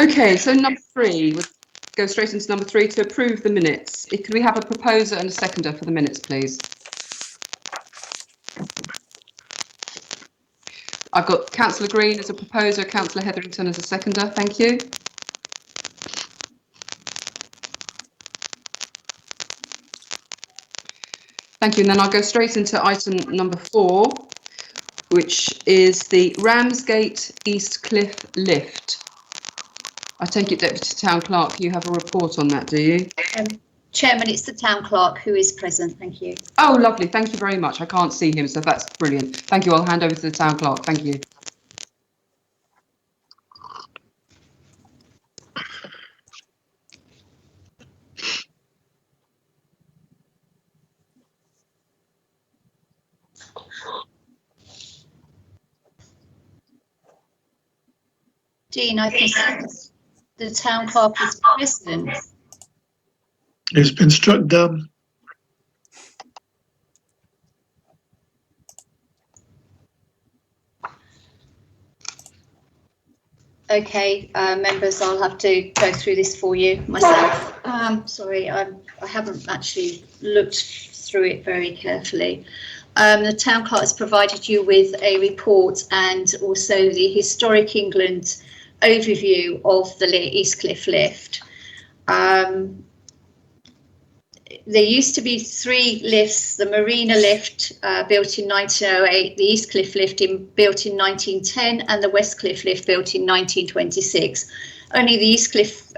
Okay, so number 3, we'll go straight into number 3 to approve the minutes. Could we have a proposer and a seconder for the minutes, please? I've got Councillor Green as a proposer, Councillor Hetherington as a seconder. Thank you. Thank you. And then I'll go straight into item number 4, which is the Ramsgate East Cliff lift. I take it, Deputy Town Clerk, you have a report on that, do you? Chairman, it's the Town Clerk who is present. Thank you. Oh, lovely. Thank you very much. I can't see him, so that's brilliant. Thank you. I'll hand over to the Town Clerk. Thank you. Dean, I think the Town Clerk is present. It's been struck down. Okay, members, I'll have to go through this for you myself. Sorry, I haven't actually looked through it very carefully. The Town Clerk has provided you with a report and also the Historic England overview of the East Cliff lift. There used to be 3 lifts: the Marina lift built in 1908, the East Cliff lift built in 1910, and the West Cliff lift built in 1926. Only the East Cliff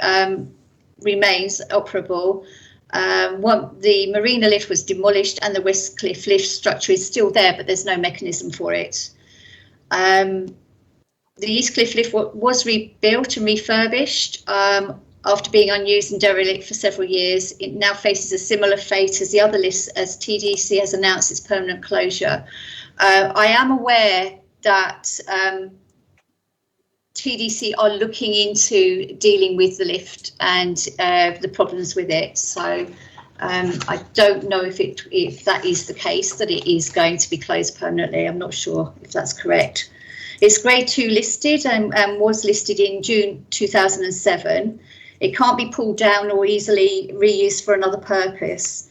remains operable. The Marina lift was demolished and the West Cliff lift structure is still there, but there's no mechanism for it. The East Cliff lift was rebuilt and refurbished after being unused and derelict for several years. It now faces a similar fate as the other lifts, as TDC has announced its permanent closure. I am aware that TDC are looking into dealing with the lift and the problems with it. So I don't know if that is the case, that it is going to be closed permanently. I'm not sure if that's correct. It's Grade 2 listed and was listed in June 2007. It can't be pulled down or easily reused for another purpose.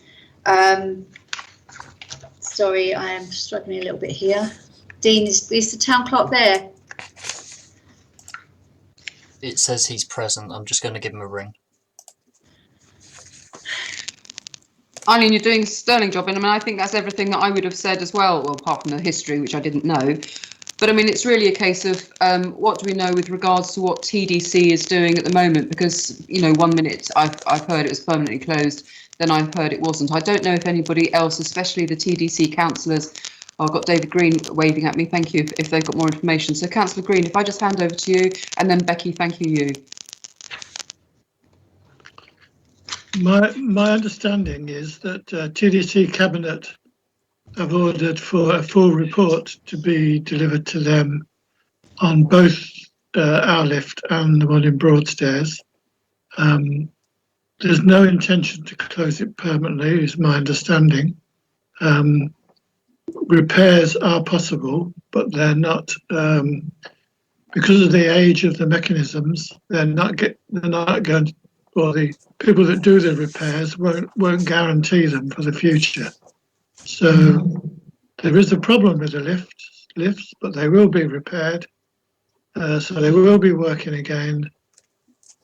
Sorry, I am struggling a little bit here. Dean, is the Town Clerk there? It says he's present. I'm just going to give him a ring. Eileen, you're doing a sterling job, and I mean, I think that's everything that I would have said as well apart from the history, which I didn't know. But I mean, it's really a case of what do we know with regards to what TDC is doing at the moment? Because, you know, 1 minute I've heard it was permanently closed, then I've heard it wasn't. I don't know if anybody else, especially the TDC councillors, I've got David Green waving at me, thank you, if they've got more information. So Councillor Green, if I just hand over to you, and then Becky, thank you. My understanding is that TDC Cabinet have ordered for a full report to be delivered to them on both our lift and the one in Broadstairs. There's no intention to close it permanently, is my understanding. Repairs are possible, but they're not, because of the age of the mechanisms, they're not going to, or the people that do the repairs won't guarantee them for the future. So there is a problem with the lifts, but they will be repaired. So they will be working again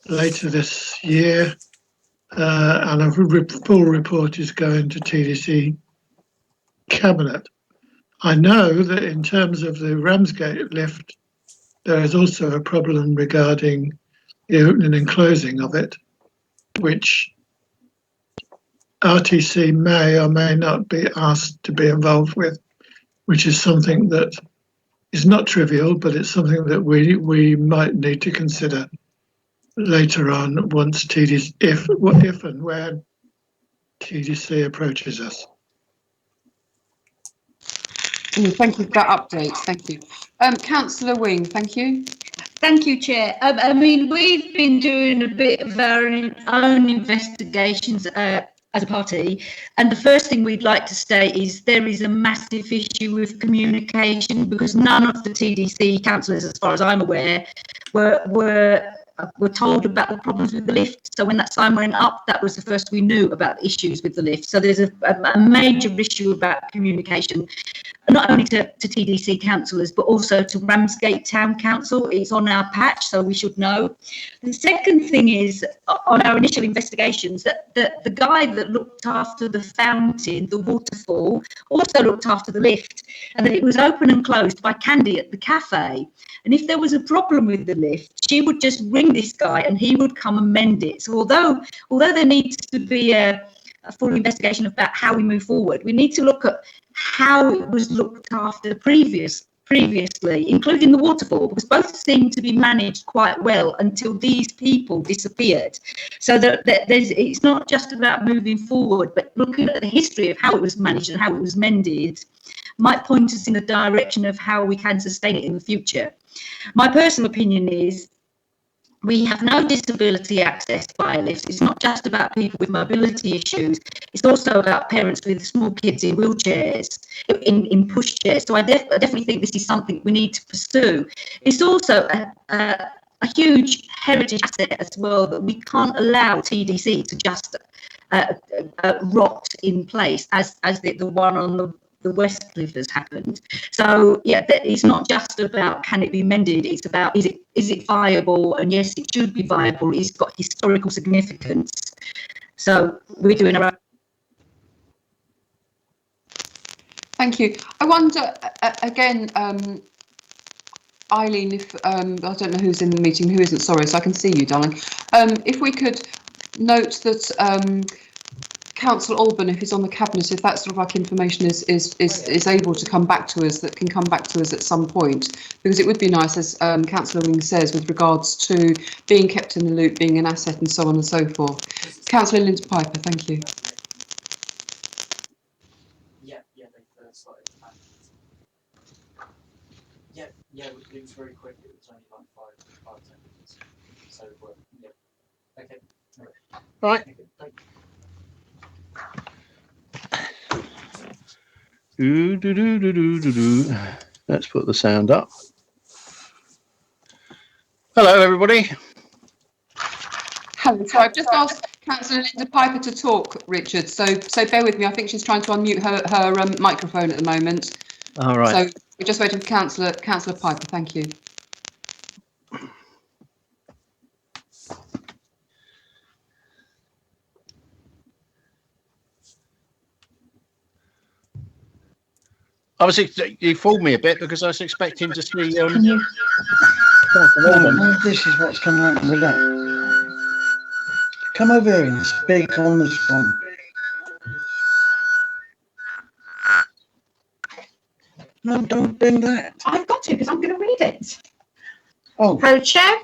later this year, and a full report is going to TDC Cabinet. I know that in terms of the Ramsgate lift, there is also a problem regarding the opening and closing of it, which RTC may or may not be asked to be involved with, which is something that is not trivial, but it's something that we might need to consider later on once TDC, if and when TDC approaches us. Thank you for that update. Thank you. Councillor Wing, thank you. Thank you, Chair. I mean, we've been doing a bit of our own investigations as a party, and the first thing we'd like to state is there is a massive issue with communication, because none of the TDC councillors, as far as I'm aware, were were told about the problems with the lift. So when that sign went up, that was the first we knew about issues with the lift. So there's a major issue about communication, not only to TDC councillors, but also to Ramsgate Town Council. It's on our patch, so we should know. The second thing is, on our initial investigations, that the guy that looked after the fountain, the waterfall, also looked after the lift, and that it was open and closed by Candy at the cafe. And if there was a problem with the lift, she would just ring this guy and he would come and mend it. So although there needs to be a full investigation about how we move forward, we need to look at how it was looked after previously, including the waterfall, because both seem to be managed quite well until these people disappeared. So that it's not just about moving forward, but looking at the history of how it was managed and how it was mended might point us in the direction of how we can sustain it in the future. My personal opinion is we have no disability access via lifts. It's not just about people with mobility issues. It's also about parents with small kids in wheelchairs, in pushchairs. So I definitely think this is something we need to pursue. It's also a huge heritage asset as well that we can't allow TDC to just rot in place as the one on the West Cliff has happened. So yeah, it's not just about can it be mended, it's about is it viable, and yes, it should be viable. It's got historical significance. So we're doing our own. Thank you. I wonder again, Eileen, if I don't know who's in the meeting, who isn't, sorry, so I can see you, darling. If we could note that Councillor Alban, if he's on the cabinet, if that sort of like information is able to come back to us, that can come back to us at some point, because it would be nice, as Councillor Wing says, with regards to being kept in the loop, being an asset, and so on and so forth. Councillor Linda Piper, thank you. They started. It was very quick. It was only like 5-10 minutes. So yeah. Okay. Right. Let's put the sound up. Hello, everybody. Hello. So I've just asked Councillor Linda Piper to talk, Richard. So bear with me. I think she's trying to unmute her microphone at the moment. All right. So we're just waiting for Councillor Piper. Thank you. Obviously, you fooled me a bit because I was expecting to see. Can you? This is what's coming out with that. Come over here and speak on the phone. No, don't do that. I've got to, because I'm going to read it. Oh, Hello, Chair.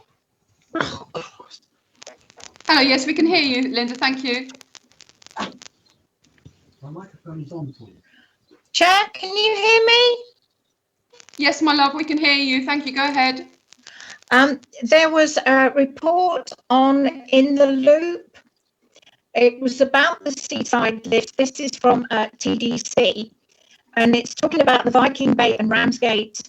Hello. Yes, we can hear you, Linda. Thank you. my microphone is on for you. Chair, can you hear me? Yes, my love, we can hear you. Thank you. Go ahead. There was a report on In the Loop. It was about the seaside lift. This is from TDC, and it's talking about the Viking Bay and Ramsgate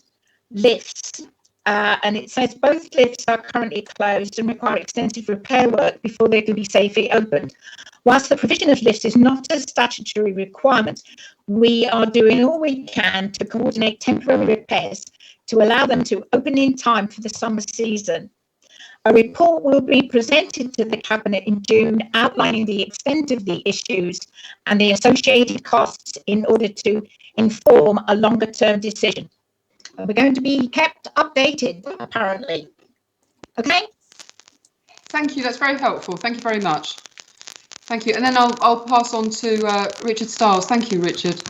lifts. And it says both lifts are currently closed and require extensive repair work before they can be safely opened. Whilst the provision of lifts is not a statutory requirement, we are doing all we can to coordinate temporary repairs to allow them to open in time for the summer season. A report will be presented to the Cabinet in June outlining the extent of the issues and the associated costs in order to inform a longer term decision. We're going to be kept updated, apparently. Okay? Thank you. That's very helpful. Thank you very much. Thank you. And then I'll pass on to Richard Stiles. Thank you, Richard.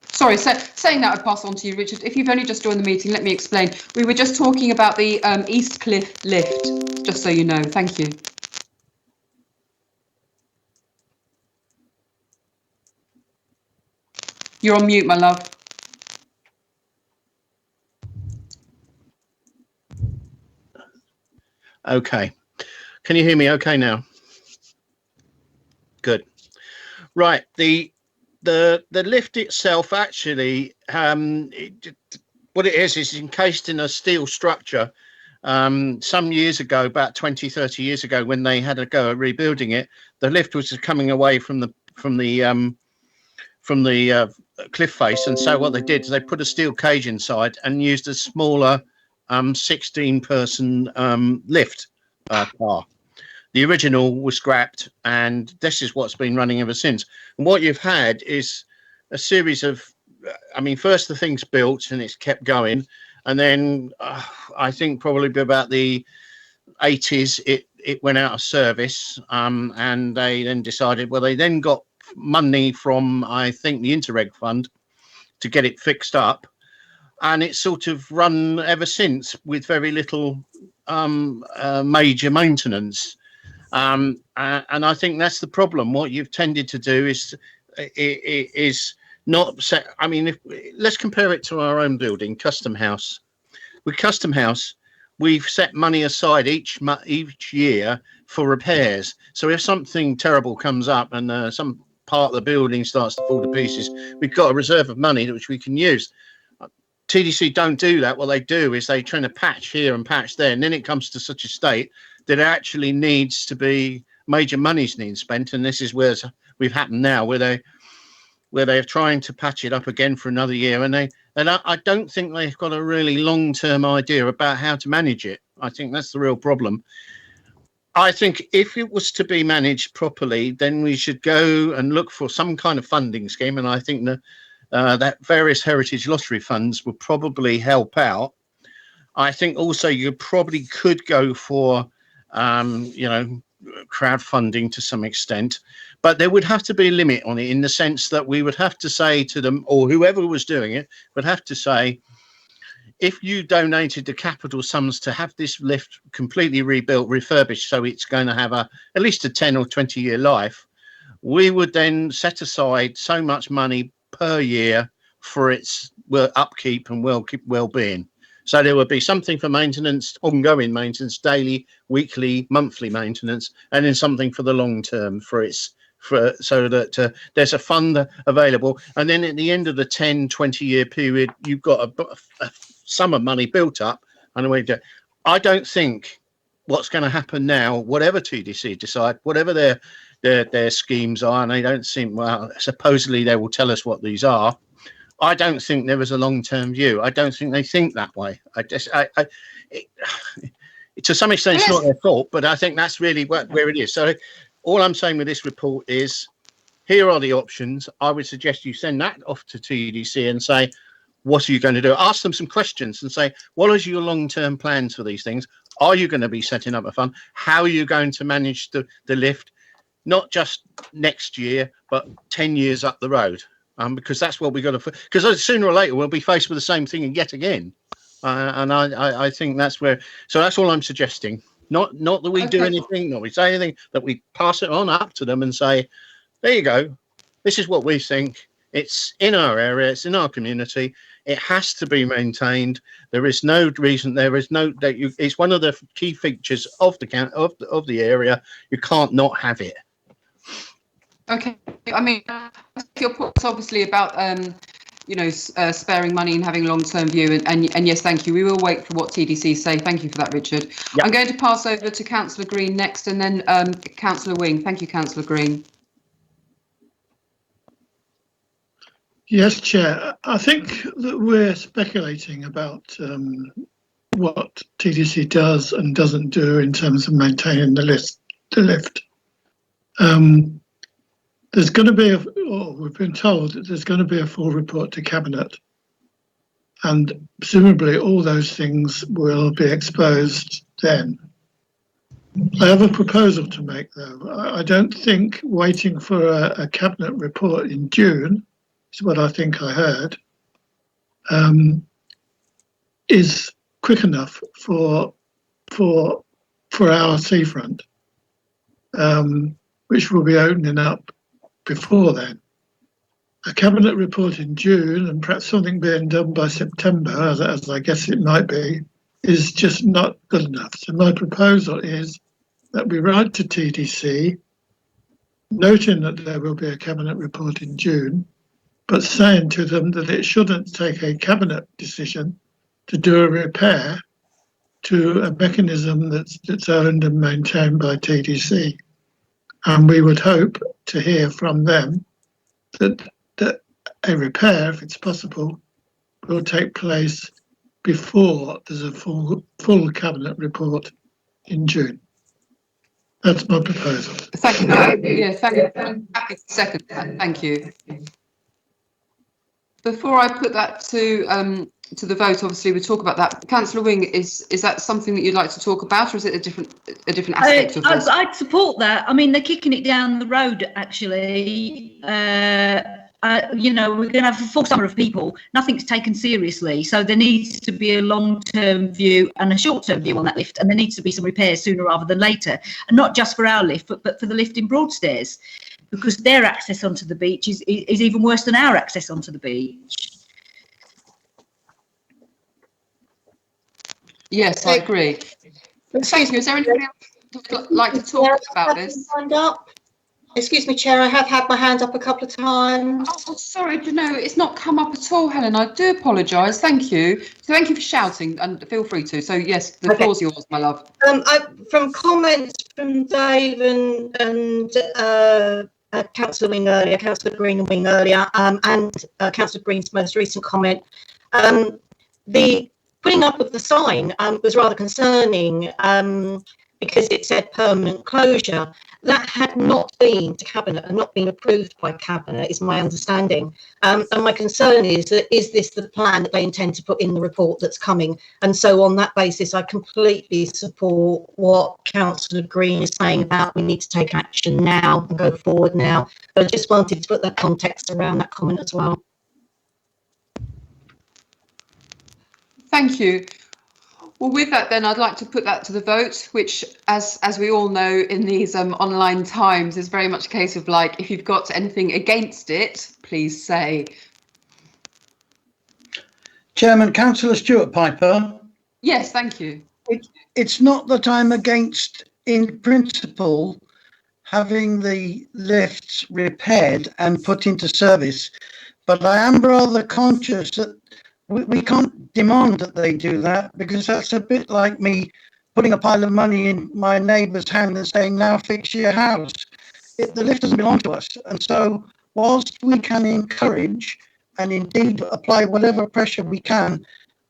Sorry, saying that, I'd pass on to you, Richard. If you've only just joined the meeting, let me explain. We were just talking about the East Cliff lift, just so you know. Thank you. You're on mute, my love. Okay. Can you hear me okay now? Good. Right. The lift itself actually, what it is encased in a steel structure, some years ago, about 20, 30 years ago, when they had a go at rebuilding it, the lift was coming away from the cliff face, and so what they did is they put a steel cage inside and used a smaller 16-person lift car. The original was scrapped, and this is what's been running ever since. And what you've had is a series of, I mean, first the thing's built and it's kept going, and then I think probably about the 80s it went out of service, and they then decided, well, they then got money from, I think, the Interreg fund to get it fixed up, and it's sort of run ever since with very little major maintenance. And I think that's the problem. What you've tended to do is not set. I mean, let's compare it to our own building, Custom House. With Custom House, we've set money aside each year for repairs. So if something terrible comes up and some part of the building starts to fall to pieces, we've got a reserve of money which we can use. TDC don't do that. What they do is they try to patch here and patch there, and then it comes to such a state that it actually needs to be major monies need spent, and this is where we've happened now, where they're trying to patch it up again for another year, and I don't think they've got a really long-term idea about how to manage it. I think that's the real problem. I think if it was to be managed properly, then we should go and look for some kind of funding scheme, and I think that various heritage lottery funds would probably help out. I think also you probably could go for crowdfunding to some extent, but there would have to be a limit on it, in the sense that we would have to say to them, or whoever was doing it would have to say, if you donated the capital sums to have this lift completely rebuilt, refurbished, so it's going to have at least a 10 or 20 year life, we would then set aside so much money per year for its upkeep and well-being. So there would be something for maintenance, ongoing maintenance, daily, weekly, monthly maintenance, and then something for the long term so that there's a fund available. And then at the end of the 10, 20 year period, you've got a sum of money built up. And I don't think what's going to happen now, whatever TDC decide, whatever their schemes are, and they don't seem, well, supposedly they will tell us what these are. I don't think there is a long-term view. I don't think they think that way. To some extent, it's not their fault, but I think that's really where it is. So all I'm saying with this report is, here are the options. I would suggest you send that off to TDC and say, what are you going to do? Ask them some questions and say, what are your long-term plans for these things? Are you going to be setting up a fund? How are you going to manage the lift? Not just next year, but 10 years up the road. Because that's what we got to. Because sooner or later we'll be faced with the same thing yet again, and I think that's where. So that's all I'm suggesting. Not that we do anything, not we say anything. That we pass it on up to them and say, there you go. This is what we think. It's in our area. It's in our community. It has to be maintained. There is no reason. There is no. It's one of the key features of the area. You can't not have it. Okay, I mean, your point's obviously about, sparing money and having a long-term view, and yes, thank you. We will wait for what TDC say. Thank you for that, Richard. Yep. I'm going to pass over to Councillor Green next, and then Councillor Wing. Thank you, Councillor Green. Yes, Chair. I think that we're speculating about what TDC does and doesn't do in terms of maintaining the lift. There's going to be we've been told that there's going to be a full report to Cabinet, and presumably all those things will be exposed then. I have a proposal to make, though. I don't think waiting for a Cabinet report in June, is what I think I heard, is quick enough for our seafront, which will be opening up before then. A Cabinet report in June and perhaps something being done by September, as I guess it might be, is just not good enough. So my proposal is that we write to TDC, noting that there will be a Cabinet report in June, but saying to them that it shouldn't take a Cabinet decision to do a repair to a mechanism that's owned and maintained by TDC. And we would hope to hear from them that a repair, if it's possible, will take place before there's a full cabinet report in June. That's my proposal. Thank you. Yeah, thank you. Happy to second that. Thank you. Before I put that to the vote, obviously we talk about that. Councillor Wing, is that something that you'd like to talk about, or is it a different aspect of this? I'd support that. I mean, they're kicking it down the road, actually. You know, we're going to have a full summer of people. Nothing's taken seriously. So there needs to be a long-term view and a short-term view on that lift. And there needs to be some repairs sooner rather than later. And not just for our lift, but for the lift in Broadstairs, because their access onto the beach is even worse than our access onto the beach. Yes, I agree. Thank you. Is there anybody else who would like to talk about this? Excuse me, Chair, I have had my hand up a couple of times. Oh, sorry, no, it's not come up at all, Helen. I do apologise. Thank you. So thank you for shouting, and feel free to. So yes, the floor's yours, my love. From comments from Dave and Councillor Wing earlier, Councillor Green and Wing earlier, and Councillor Green's most recent comment, the putting up of the sign was rather concerning because it said permanent closure. That had not been to Cabinet and not been approved by Cabinet, is my understanding. And my concern is that, is this the plan that they intend to put in the report that's coming? And so on that basis, I completely support what Councillor Green is saying about we need to take action now and go forward now. But I just wanted to put that context around that comment as well. Thank you. Well, with that, then I'd like to put that to the vote, which, as we all know, in these online times, is very much a case of like, if you've got anything against it, please say. Chairman, Councillor Stuart Piper. Yes, thank you. It's not that I'm against, in principle, having the lifts repaired and put into service, but I am rather conscious that we can't demand that they do that, because that's a bit like me putting a pile of money in my neighbour's hand and saying, now fix your house. The lift doesn't belong to us. And so whilst we can encourage and indeed apply whatever pressure we can,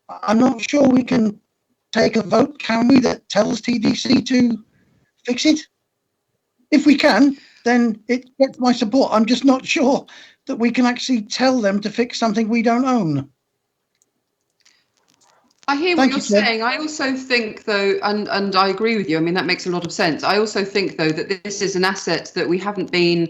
I'm not sure we can take a vote, can we, that tells TDC to fix it? If we can, then it gets my support. I'm just not sure that we can actually tell them to fix something we don't own. I hear what you're saying. I also think, though, and I agree with you, I mean, that makes a lot of sense. I also think, though, that this is an asset that we haven't been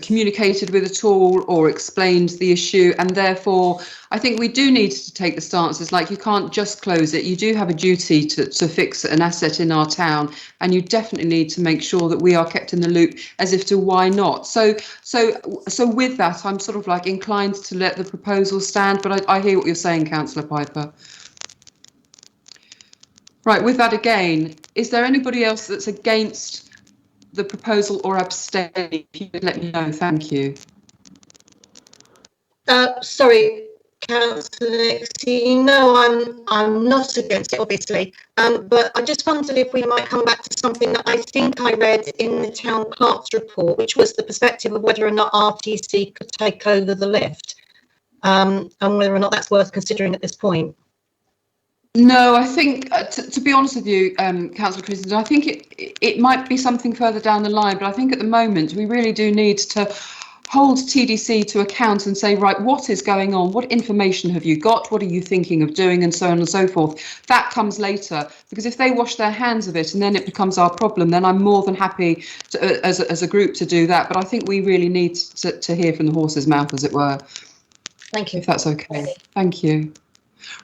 communicated with at all or explained the issue, and therefore I think we do need to take the stances like you can't just close it. You do have a duty to fix an asset in our town, and you definitely need to make sure that we are kept in the loop as if to why not. So with that, I'm sort of like inclined to let the proposal stand, but I hear what you're saying, Councillor Piper. Right, with that again, is there anybody else that's against the proposal or abstain? If you could let me know, thank you. Sorry, Councillor Nixie. No, I'm not against it, obviously. But I just wondered if we might come back to something that I think I read in the town clerk's report, which was the perspective of whether or not RTC could take over the lift, and whether or not that's worth considering at this point. No, I think, to be honest with you, Councillor Christensen, I think it might be something further down the line, but I think at the moment we really do need to hold TDC to account and say, right, what is going on? What information have you got? What are you thinking of doing? And so on and so forth. That comes later, because if they wash their hands of it and then it becomes our problem, then I'm more than happy to, as a group to do that. But I think we really need to hear from the horse's mouth, as it were. Thank you. If that's okay. Thank you.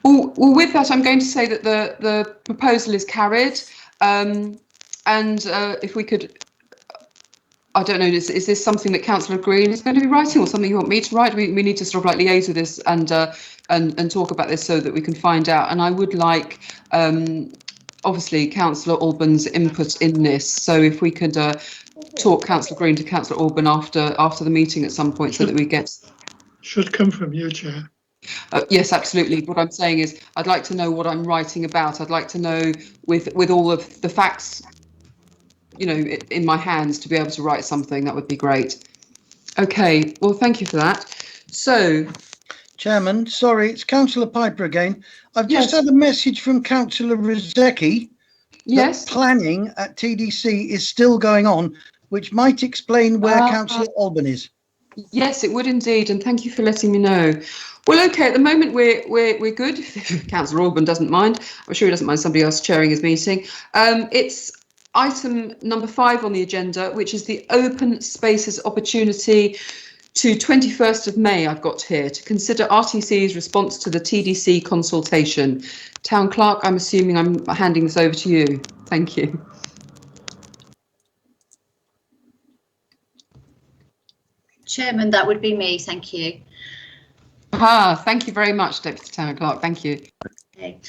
Well, with that, I'm going to say that the proposal is carried, and if we could, I don't know, is this something that Councillor Green is going to be writing, or something you want me to write? We need to sort of like liaise with this and talk about this so that we can find out. And I would like, obviously, Councillor Alban's input in this. So if we could talk Councillor Green to Councillor Alban after the meeting at some point, so that we get. Should come from you, Chair. Yes, absolutely. What I'm saying is I'd like to know what I'm writing about. I'd like to know with all of the facts, you know, in my hands to be able to write something. That would be great. Okay, well, thank you for that. So, Chairman, sorry, it's Councillor Piper again. I've just Yes. had a message from Councillor Rozecki yes. that planning at TDC is still going on, which might explain where Councillor Alban is. Yes, it would indeed, and thank you for letting me know. Well, okay, at the moment we're good. If Councillor Orban doesn't mind, I'm sure he doesn't mind somebody else chairing his meeting. It's item number 5 on the agenda, which is the open spaces opportunity to 21st of May. I've got here to consider RTC's response to the TDC consultation. Town Clerk, I'm assuming I'm handing this over to you. Thank you. Chairman, that would be me. Thank you. Thank you very much, Deputy Town Clerk. Thank you. Okay.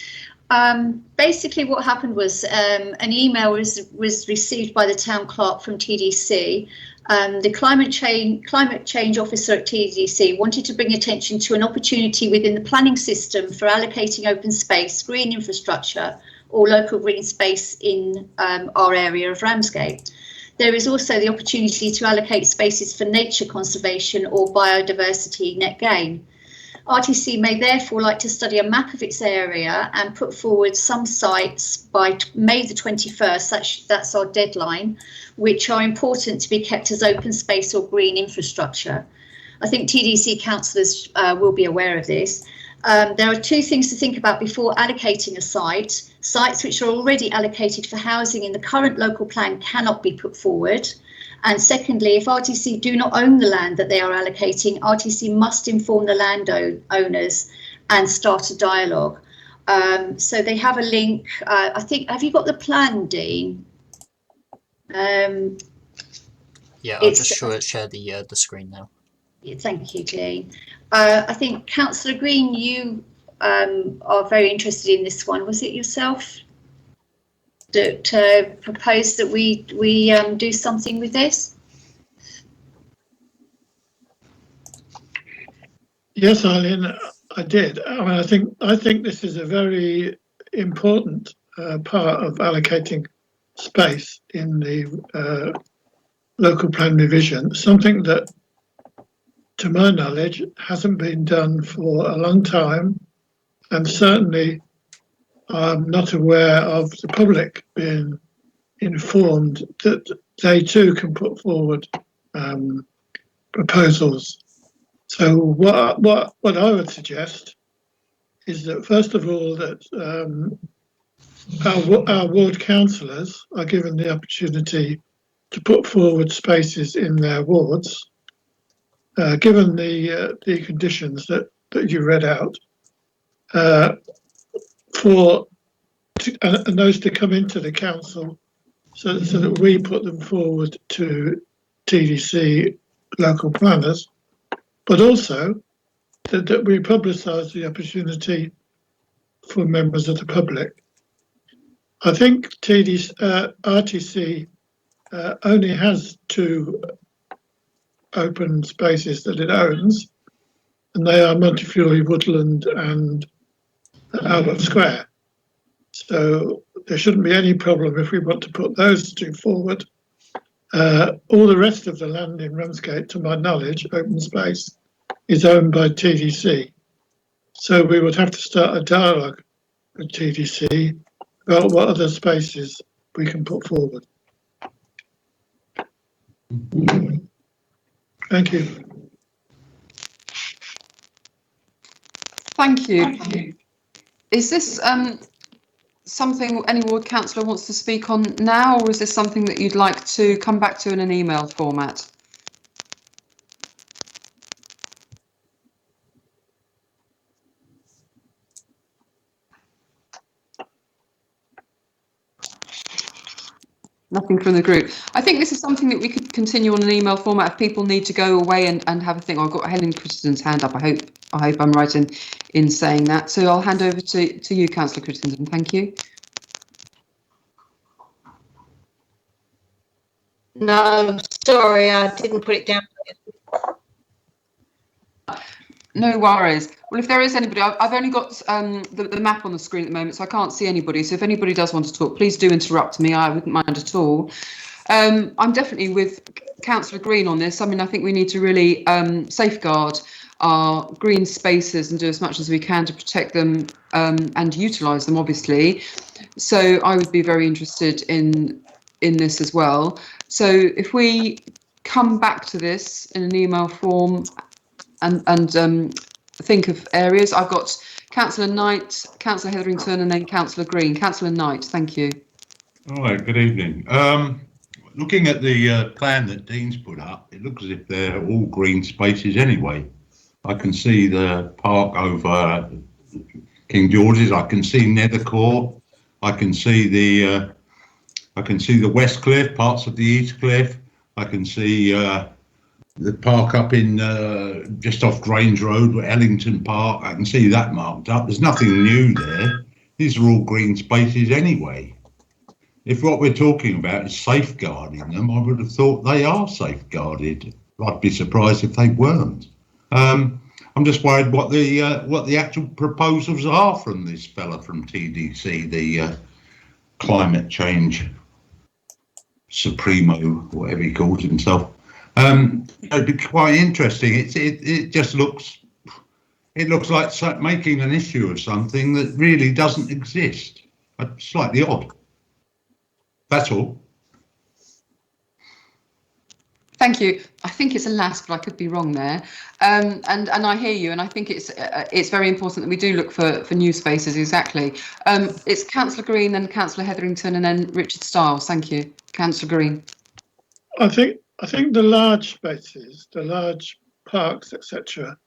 Basically, what happened was an email was received by the town clerk from TDC. The climate change officer at TDC wanted to bring attention to an opportunity within the planning system for allocating open space, green infrastructure, or local green space in our area of Ramsgate. There is also the opportunity to allocate spaces for nature conservation or biodiversity net gain. RTC may therefore like to study a map of its area and put forward some sites by May the 21st, that's our deadline, which are important to be kept as open space or green infrastructure. I think TDC councillors will be aware of this. There are 2 things to think about before allocating a site. Sites which are already allocated for housing in the current local plan cannot be put forward. And secondly, if RTC do not own the land that they are allocating, RTC must inform the landowners and start a dialogue. So they have a link. I think, have you got the plan, Dean? Yeah, I'll just share the screen now. Yeah, thank you, Dean. I think Councillor Green, you are very interested in this one. Was it yourself that proposed that we do something with this? Yes, Eileen, I did. I mean, I think this is a very important part of allocating space in the local plan revision. Something that, to my knowledge, hasn't been done for a long time, and certainly I'm not aware of the public being informed that they too can put forward proposals. So what I would suggest is that, first of all, that our ward councillors are given the opportunity to put forward spaces in their wards, given the conditions that you read out, and those to come into the council, so that we put them forward to TDC local planners, but also that we publicise the opportunity for members of the public. I think RTC only has 2 open spaces that it owns, and they are Montefiore Woodland and Albert Square. So there shouldn't be any problem if we want to put those 2 forward. All the rest of the land in Ramsgate, to my knowledge, open space, is owned by TDC. So we would have to start a dialogue with TDC about what other spaces we can put forward. Thank you. Thank you. Is this something any ward councillor wants to speak on now, or is this something that you'd like to come back to in an email format? Nothing from the group. I think this is something that we could continue on an email format if people need to go away and have a think. I've got Helen Christensen's hand up. I hope I'm right in saying that. So I'll hand over to you, Councillor Christensen. Thank you. No, sorry, I didn't put it down. No worries. Well, if there is anybody, I've only got the map on the screen at the moment, so I can't see anybody. So if anybody does want to talk, please do interrupt me. I wouldn't mind at all. I'm definitely with Councillor Green on this. I mean, I think we need to really safeguard our green spaces and do as much as we can to protect them and utilise them, obviously. So I would be very interested in this as well. So if we come back to this in an email form and think of areas, I've got Councillor Knight, Councillor Hetherington, and then Councillor Green. Councillor Knight, thank you. All right, good evening. Looking at the plan that Dean's put up, it looks as if they're all green spaces anyway. I can see the park over King George's. I can see Nethercourt. I can see the West Cliff, parts of the East Cliff. I can see the park up in just off Grange Road, Ellington Park. I can see that marked up. There's nothing new there. These are all green spaces anyway. If what we're talking about is safeguarding them, I would have thought they are safeguarded. I'd be surprised if they weren't. I'm just worried what the actual proposals are from this fella from TDC, the climate change supremo, whatever he calls himself. It'd be quite interesting. It just looks like making an issue of something that really doesn't exist. Slightly odd. That's all. Thank you. I think it's a last, but I could be wrong there. And I hear you, and I think it's very important that we do look for new spaces. Exactly. It's Councillor Green, then Councillor Hetherington, and then Richard Stiles. Thank you, Councillor Green. I think the large spaces, the large parks, etc.,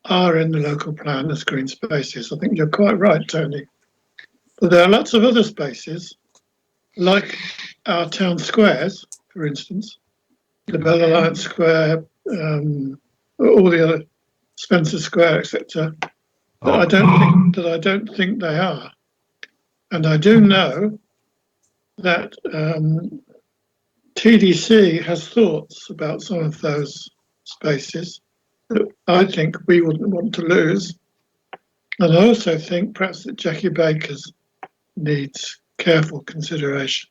are in the local plan as green spaces. I think you're quite right, Tony. But there are lots of other spaces, like our town squares, for instance, the Bell Alliance Square, all the other Spencer Square, etc. That I don't think they are, and I do know that TDC has thoughts about some of those spaces that I think we wouldn't want to lose, and I also think perhaps that Jackie Baker's needs careful consideration.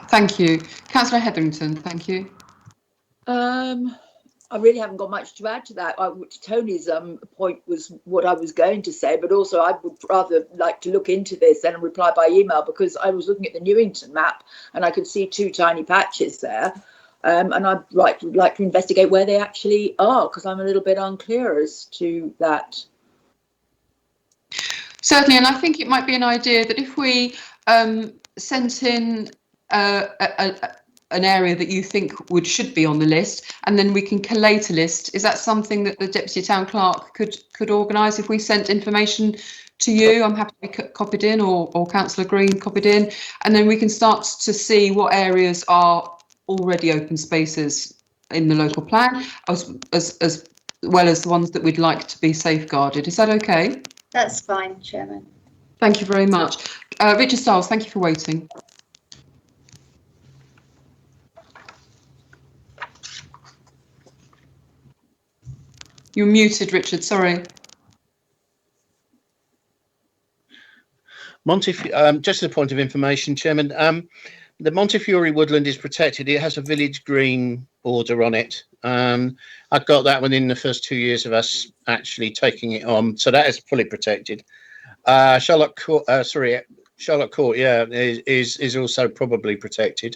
Thank you, Councillor Hetherington. Thank you. I really haven't got much to add to that. Tony's point was what I was going to say, but also I would rather like to look into this and reply by email, because I was looking at the Newington map and I could see two tiny patches there, and I'd like to investigate where they actually are, because I'm a little bit unclear as to that. Certainly, and I think it might be an idea that if we sent in an area that you think should be on the list, and then we can collate a list. Is that something that the Deputy Town Clerk could organise? If we sent information to you, I'm happy to be copied in, or Councillor Green copied in, and then we can start to see what areas are already open spaces in the local plan, as well as the ones that we'd like to be safeguarded. Is that okay? That's fine, Chairman. Thank you very much. Richard Stiles, thank you for waiting. You're muted, Richard, sorry. Just as a point of information, Chairman, the Montefiore woodland is protected. It has a village green border on it. I got that within the first 2 years of us actually taking it on, so that is fully protected. Charlotte Court, yeah, is also probably protected.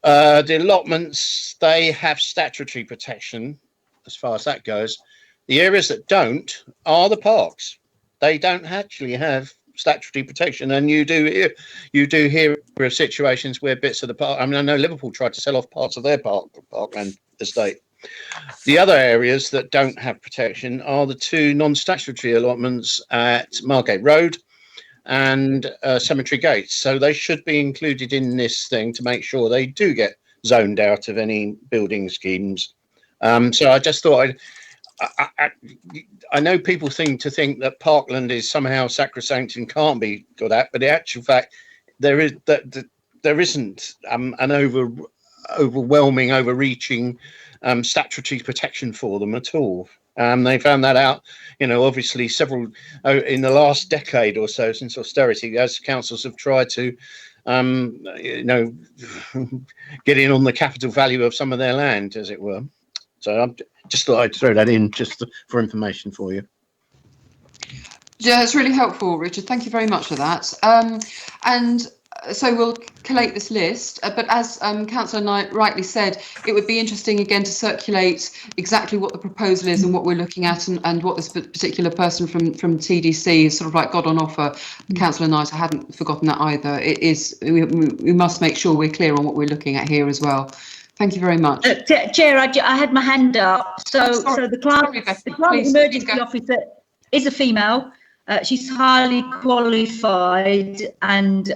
The allotments, they have statutory protection as far as that goes. The areas that don't are the parks. They don't actually have statutory protection, and you do hear of situations where bits of the park, I mean, I know Liverpool tried to sell off parts of their parkland estate. The other areas that don't have protection are the two non-statutory allotments at Margate Road and Cemetery Gates. So they should be included in this thing to make sure they do get zoned out of any building schemes. So I just thought I know people think that parkland is somehow sacrosanct and can't be got at, but the actual fact there isn't an overwhelming, overreaching statutory protection for them at all. They found that out, obviously several in the last decade or so since austerity, as councils have tried to, get in on the capital value of some of their land, as it were. So I just thought I'd throw that in just for information for you. Yeah, it's really helpful, Richard. Thank you very much for that. And so we'll collate this list, but as Councillor Knight rightly said, it would be interesting again to circulate exactly what the proposal is and what we're looking at, and what this particular person from TDC is sort of like got on offer. Councillor Knight, I hadn't forgotten that either. It is, we must make sure we're clear on what we're looking at here as well. Thank you very much. Chair, I had my hand up. So the climate emergency officer is a female. She's highly qualified and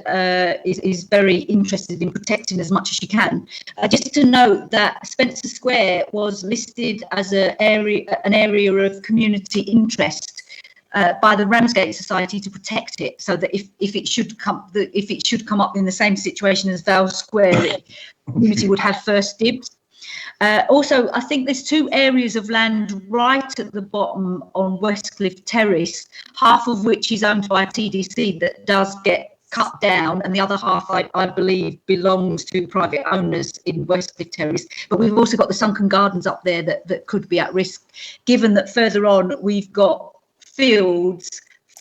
is very interested in protecting as much as she can. Just to note that Spencer Square was listed as an area of community interest by the Ramsgate Society to protect it, so that if it should come up in the same situation as Vale Square, the community would have first dibs. Also, I think there's 2 areas of land right at the bottom on Westcliff Terrace, half of which is owned by TDC that does get cut down, and the other half, I believe, belongs to private owners in Westcliff Terrace. But we've also got the sunken gardens up there that could be at risk, given that further on we've got fields,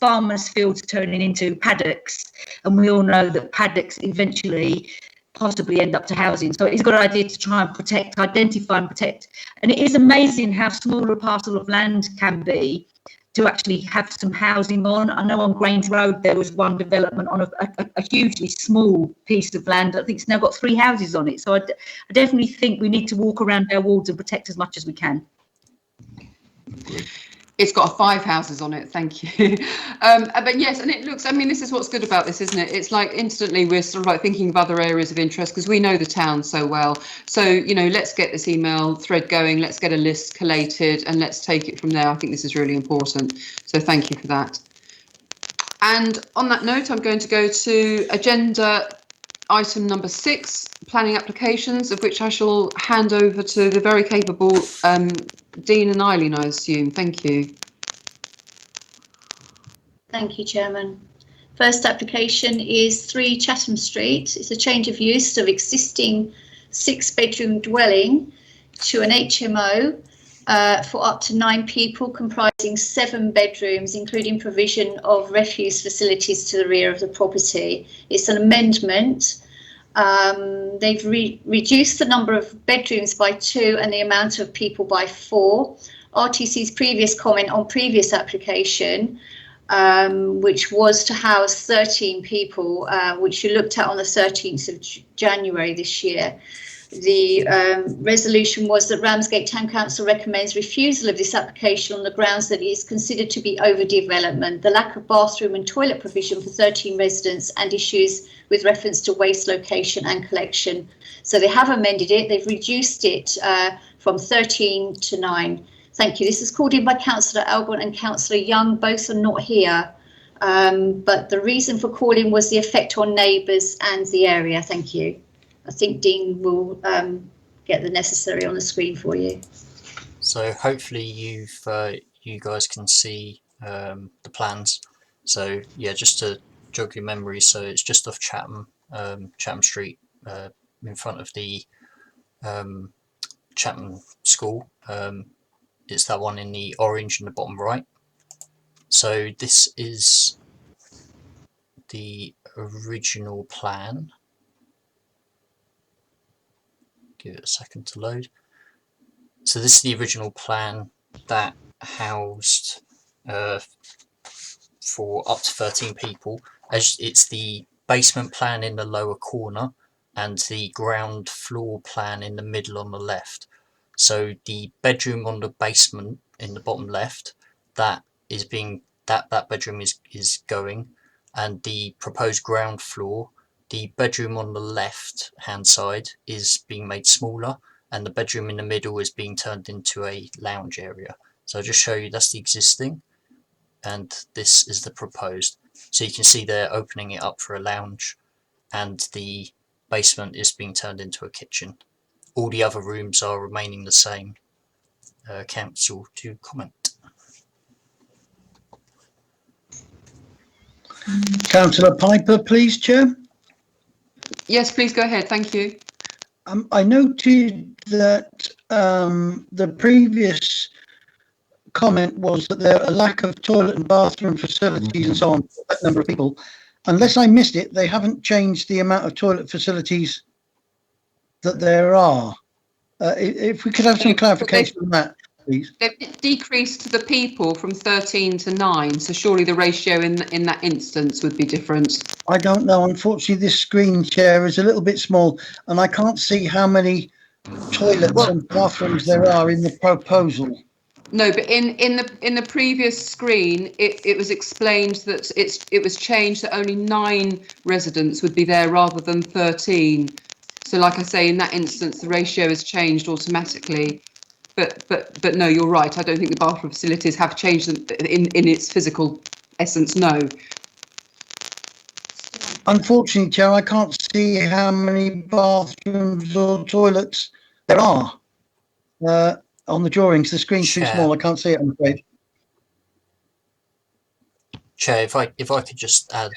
farmers' fields turning into paddocks, and we all know that paddocks eventually possibly end up to housing. So it's a good idea to try and identify and protect. And it is amazing how small a parcel of land can be to actually have some housing on. I know on Grange Road there was one development on a hugely small piece of land. I think it's now got 3 houses on it. So I definitely think we need to walk around our wards and protect as much as we can. It's got 5 houses on it, thank you. But yes, and it looks, I mean, this is what's good about this, isn't it? It's like instantly we're sort of like thinking of other areas of interest because we know the town so well. So, let's get this email thread going, let's get a list collated, and let's take it from there. I think this is really important. So thank you for that. And on that note, I'm going to go to agenda item number 6, planning applications, of which I shall hand over to the very capable Dean and Eileen, I assume. Thank you. Thank you, Chairman. First application is 3 Chatham Street. It's a change of use of existing 6-bedroom dwelling to an HMO for up to 9 people, comprising 7 bedrooms, including provision of refuse facilities to the rear of the property. It's an amendment. They've reduced the number of bedrooms by 2 and the amount of people by 4. RTC's previous comment on previous application, which was to house 13 people, which you looked at on the 13th of January this year. The resolution was that Ramsgate Town Council recommends refusal of this application on the grounds that it is considered to be overdevelopment, the lack of bathroom and toilet provision for 13 residents, and issues with reference to waste location and collection. So they have amended it. They've reduced it from 13 to 9. Thank you. This is called in by Councillor Albon and Councillor Young. Both are not here. But the reason for calling was the effect on neighbours and the area. Thank you. I think Dean will get the necessary on the screen for you. So hopefully you guys can see the plans. So yeah, just to jog your memory, so it's just off Chatham Street, in front of the Chatham School. It's that one in the orange in the bottom right. So this is the original plan. Give it a second to load. So this is the original plan that housed for up to 13 people. As it's the basement plan in the lower corner and the ground floor plan in the middle on the left. So the bedroom on the basement in the bottom left, that bedroom is going, and the proposed ground floor, the bedroom on the left hand side is being made smaller, and the bedroom in the middle is being turned into a lounge area. So I'll just show you that's the existing, and this is the proposed. So you can see they're opening it up for a lounge, and the basement is being turned into a kitchen. all the other rooms are remaining the same. Council to comment. Councillor Piper, please, Chair. Yes, please go ahead. Thank you. I noted that the previous comment was that there are a lack of toilet and bathroom facilities and so on for that number of people. Unless I missed it, they haven't changed the amount of toilet facilities that there are. If we could have some clarification on that, please. They've decreased the people from 13 to 9, so surely the ratio in that instance would be different. I don't know. Unfortunately, this screen, Chair, is a little bit small, and I can't see how many toilets and bathrooms there are in the proposal. No, but in the previous screen, it was explained that it was changed that only 9 residents would be there rather than 13. So, like I say, in that instance, the ratio has changed automatically. But no, you're right. I don't think the bathroom facilities have changed in its physical essence. No. Unfortunately, Chair, I can't see how many bathrooms or toilets there are on the drawings. The screen's too small. I can't see it, I'm afraid. Chair, if I could just add,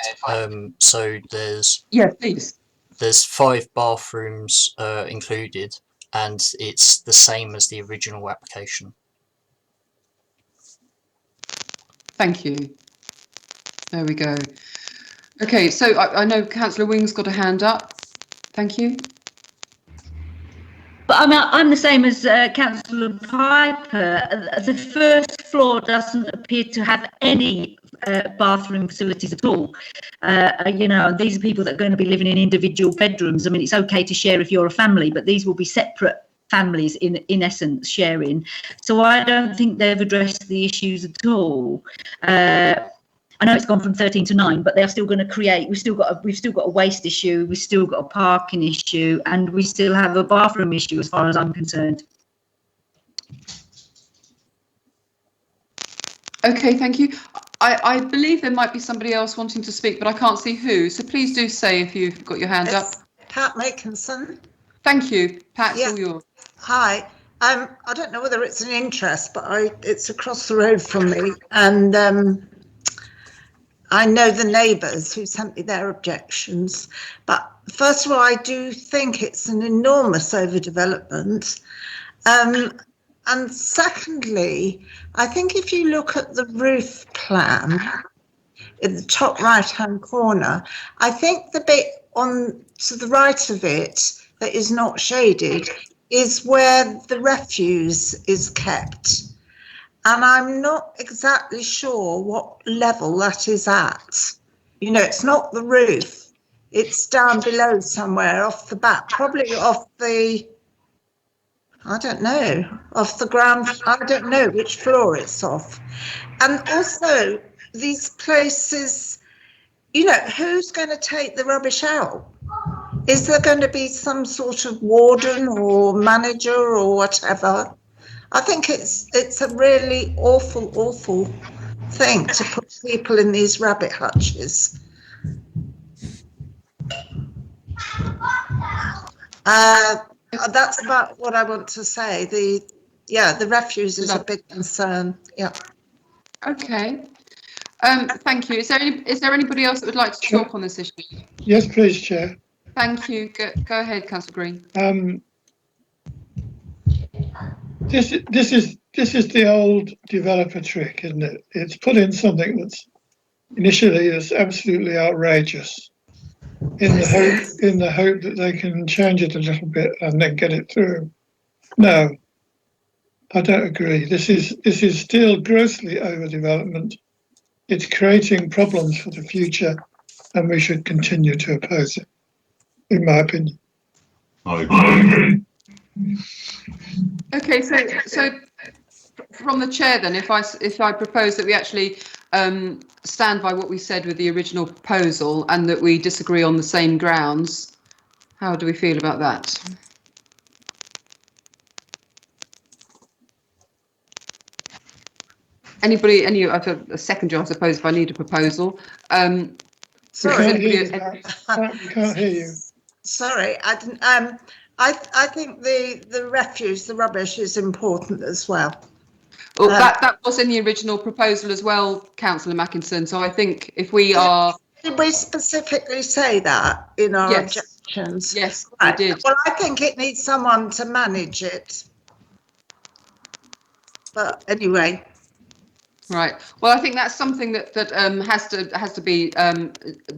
so there's please. There's 5 bathrooms included, and it's the same as the original application. Thank you. There we go. Okay, so I know Councillor Wing's got a hand up. Thank you. But I'm the same as Councillor Piper. The first floor doesn't appear to have any bathroom facilities at all. You know, these are people that are going to be living in individual bedrooms. I mean, it's okay to share if you're a family, but these will be separate families in essence sharing. So I don't think they've addressed the issues at all. I know it's gone from 13 to 9, but they're still going to create. We've still got a waste issue. We've still got a parking issue, and we still have a bathroom issue, as far as I'm concerned. Okay, thank you. I believe there might be somebody else wanting to speak, but I can't see who. So please do say if you've got your hand up. Pat Makinson. Thank you, Pat. It's all yours. Hi. I don't know whether it's an interest, but it's across the road from me, and I know the neighbours who sent me their objections. But first of all, I do think it's an enormous overdevelopment. And secondly, I think if you look at the roof plan in the top right-hand corner, I think the bit on to the right of it that is not shaded is where the refuse is kept. And I'm not exactly sure what level that is at. You know, it's not the roof. It's down below somewhere off the back, probably off the, I don't know, off the ground. I don't know which floor it's off. And also these places, you know, who's going to take the rubbish out? Is there going to be some sort of warden or manager or whatever? I think it's a really awful thing to put people in these rabbit hutches. That's about what I want to say. The refuse is a big concern. Yeah. Okay. Thank you. Is there anybody else that would like to talk on this issue? Yes, please, Chair. Thank you. Go ahead, Councillor Green. This is the old developer trick, isn't it? It's put in something that's initially is absolutely outrageous, in the hope that they can change it a little bit and then get it through. No, I don't agree. This is still grossly overdevelopment. It's creating problems for the future, and we should continue to oppose it, in my opinion. I agree. Okay, so from the chair then, if I propose that we actually stand by what we said with the original proposal and that we disagree on the same grounds, how do we feel about that? Anybody? A second, I suppose, if I need a proposal. Sorry, we can't hear you. Sorry, I didn't. I think the refuse, the rubbish, is important as well. Well, that was in the original proposal as well, Councillor Mackinson. So I think if we are... Did we specifically say that in our Yes. objections? Yes, Right. we did. Well, I think it needs someone to manage it. But anyway. Right. Well, I think that's something that has to be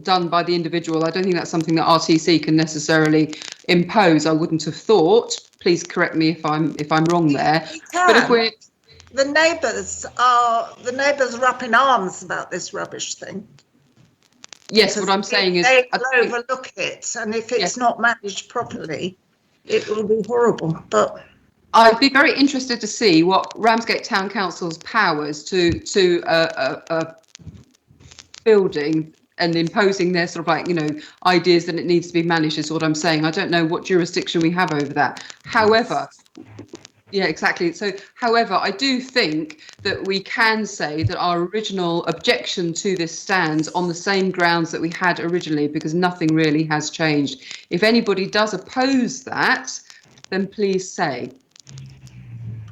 done by the individual. I don't think that's something that RTC can necessarily impose. I wouldn't have thought. Please correct me if I'm wrong there. But if we're the neighbours are up in arms about this rubbish thing. Yes, what I'm saying is they will overlook it, and if it's not managed properly, it will be horrible. But I'd be very interested to see what Ramsgate Town Council's powers to a building and imposing their sort of like, you know, ideas that it needs to be managed is what I'm saying. I don't know what jurisdiction we have over that. However, yeah, exactly. So, however, I do think that we can say that our original objection to this stands on the same grounds that we had originally, because nothing really has changed. If anybody does oppose that, then please say.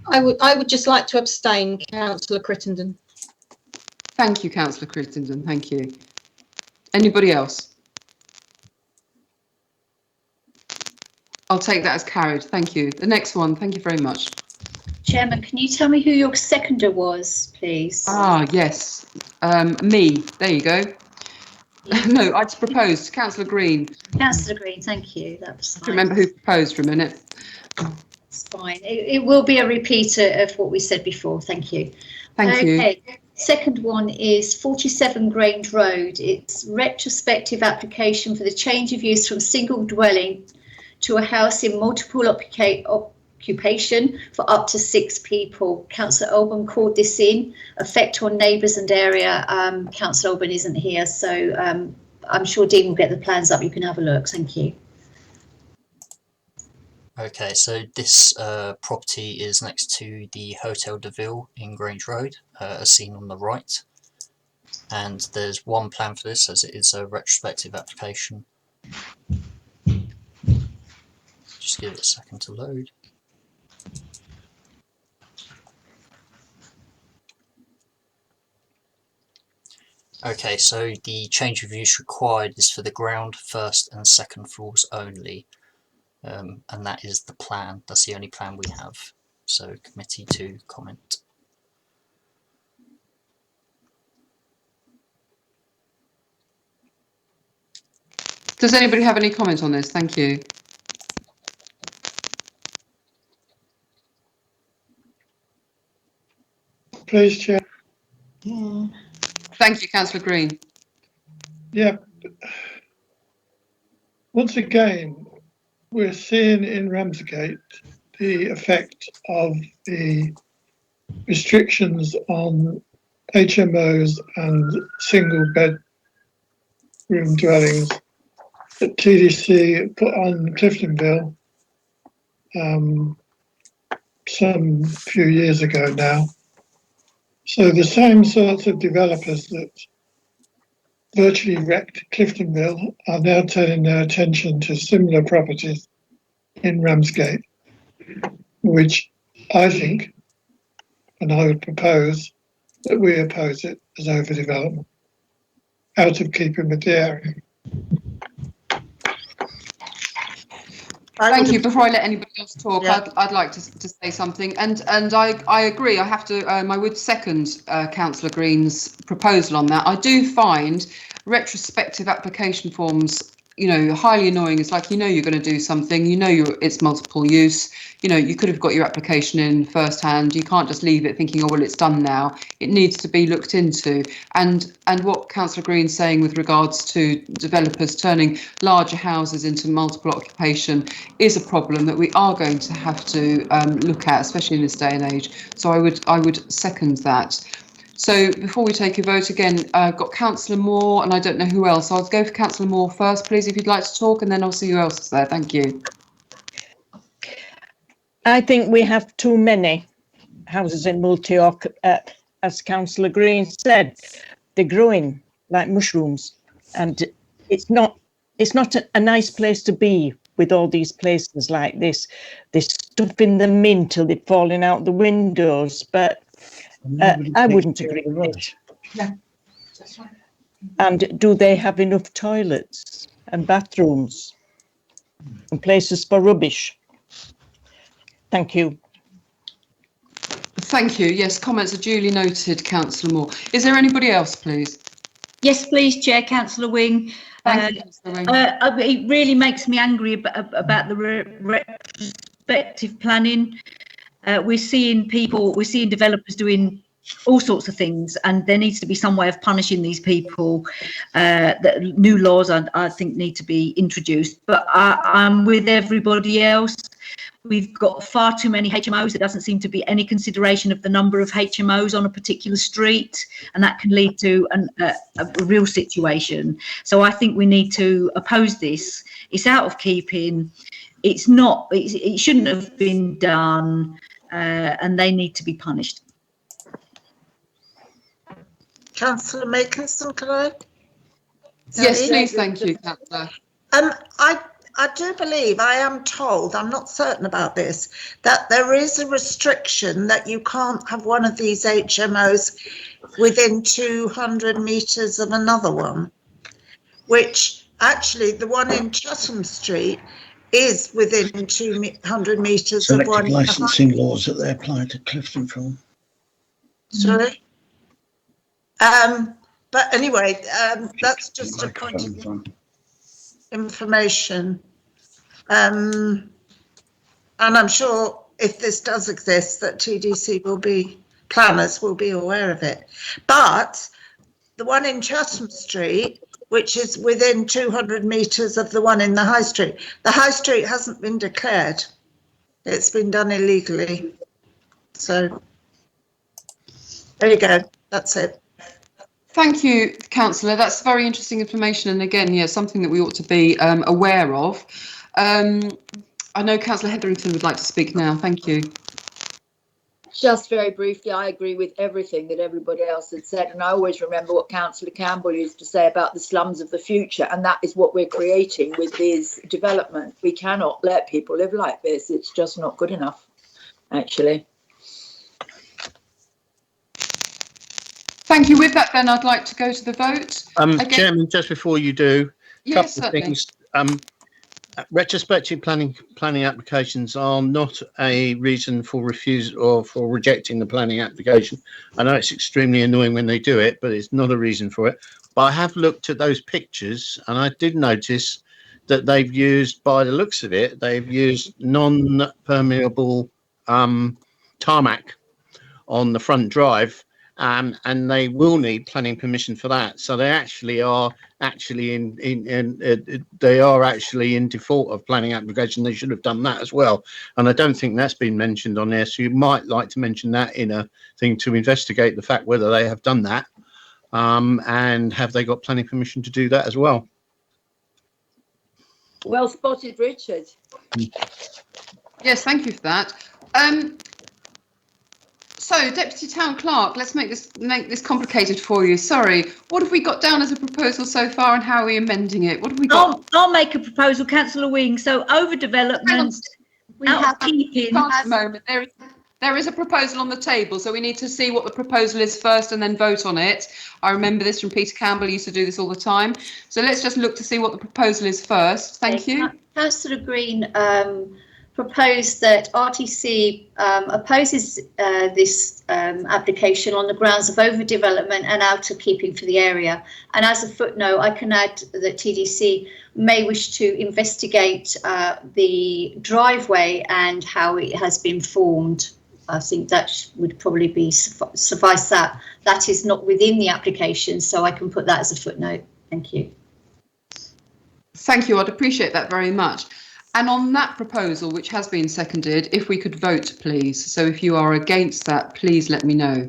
I would just like to abstain, Councillor Crittenden. Thank you, Councillor Crittenden. Thank you. Anybody else? I'll take that as carried. Thank you. The next one. Thank you very much. Chairman, can you tell me who your seconder was, please? Ah, yes. Me. There you go. No, I'd proposed. Councillor Green. Councillor Green, thank you. That's fine. Remember who proposed for a minute. It's fine. It will be a repeater of what we said before. Thank you. Thank you. Okay. Second one is 47 Grange Road. It's retrospective application for the change of use from single dwelling to a house in multiple occupation for up to 6 people. Councillor Alban called this in, effect on neighbours and area. Councillor Alban isn't here, so I'm sure Dean will get the plans up. You can have a look. Thank you. Okay, so this property is next to the Hotel de Ville in Grange Road, as seen on the right. And there's one plan for this, as it is a retrospective application. Just give it a second to load. Okay, so the change of use required is for the ground, first and second floors only. And that is the plan. That's the only plan we have. So committee to comment. Does anybody have any comment on this? Thank you. Please, Chair. Thank you, Councillor Green. Yeah. Once again, we're seeing in Ramsgate the effect of the restrictions on HMOs and single bedroom dwellings that TDC put on Cliftonville some few years ago now. So the same sorts of developers that virtually wrecked Cliftonville are now turning their attention to similar properties in Ramsgate, which I think, and I would propose, that we oppose it as overdevelopment, out of keeping with the area. Thank you. Before I let anybody else talk, Yeah. I'd like to say something, and I agree. I have to. I would second Councillor Green's proposal on that. I do find retrospective application forms, you know, highly annoying. It's like, you know, you're going to do something, you know, it's multiple use. You know, you could have got your application in first hand. You can't just leave it thinking, oh well, it's done now. It needs to be looked into. And what Councillor Green's saying with regards to developers turning larger houses into multiple occupation is a problem that we are going to have to look at, especially in this day and age. So I would second that. So before we take a vote again, I've got Councillor Moore and I don't know who else. I'll go for Councillor Moore first, please, if you'd like to talk, and then I'll see who else is there. Thank you. I think we have too many houses in multi-occ, as Councillor Green said. They're growing like mushrooms, and it's not a nice place to be with all these places like this. They're stuffing them in till they're falling out the windows, but I wouldn't agree with it. Yeah. And do they have enough toilets and bathrooms and places for rubbish? Thank you. Thank you. Yes, comments are duly noted, Councillor Moore. Is there anybody else, please? Yes, please, Chair, Councillor Wing. Thank you, Councillor Wing. It really makes me angry about the retrospective planning. We're seeing developers doing all sorts of things, and there needs to be some way of punishing these people. That new laws, I think, need to be introduced. But I'm with everybody else. We've got far too many HMOs. There doesn't seem to be any consideration of the number of HMOs on a particular street, and that can lead to a real situation. So I think we need to oppose this. It's out of keeping. It's not. It shouldn't have been done, and they need to be punished. Councillor Makinson, can I? Yes, please. Thank you, Councillor. I do believe, I am told, I'm not certain about this, that there is a restriction that you can't have one of these HMOs within 200 metres of another one, which actually the one in Chatham Street is within 200 metres of one. Selective licensing laws that they apply to Clifton from. Sorry? But anyway, that's just a point of information. And I'm sure if this does exist, that TDC planners will be aware of it. But the one in Chatham Street, which is within 200 metres of the one in the High Street hasn't been declared. It's been done illegally. So there you go. That's it. Thank you, Councillor. That's very interesting information, and again, yeah, something that we ought to be aware of. I know Councillor Hetherington would like to speak now. Thank you. Just very briefly, I agree with everything that everybody else had said, and I always remember what Councillor Campbell used to say about the slums of the future, and that is what we're creating with these developments. We cannot let people live like this. It's just not good enough, actually. Thank you. With that, then, I'd like to go to the vote. Chairman, just before you do, yes, couple of things. Retrospective planning applications are not a reason for refusal or for rejecting the planning application. I know it's extremely annoying when they do it, but it's not a reason for it. But I have looked at those pictures, and I did notice that they've used, by the looks of it, they've used non-permeable tarmac on the front drive. And they will need planning permission for that. So they actually are in default of planning application. They should have done that as well. And I don't think that's been mentioned on there. So you might like to mention that in a thing to investigate the fact whether they have done that, and have they got planning permission to do that as well. Well spotted, Richard. Yes, thank you for that. So, Deputy Town Clerk, let's make this complicated for you. Sorry, what have we got down as a proposal so far, and how are we amending it? What have we got? I'll make a proposal, Councillor Wing. So, overdevelopment, outkeeping. At the moment, there is a proposal on the table, so we need to see what the proposal is first and then vote on it. I remember this from Peter Campbell. He used to do this all the time. So let's just look to see what the proposal is first. Thank you. Councillor Green proposed that RTC opposes this application on the grounds of overdevelopment and outer-keeping for the area. And as a footnote, I can add that TDC may wish to investigate the driveway and how it has been formed. I think that would probably be suffice that. That is not within the application, so I can put that as a footnote. Thank you. Thank you. I'd appreciate that very much. And on that proposal, which has been seconded, if we could vote, please. So if you are against that, please let me know.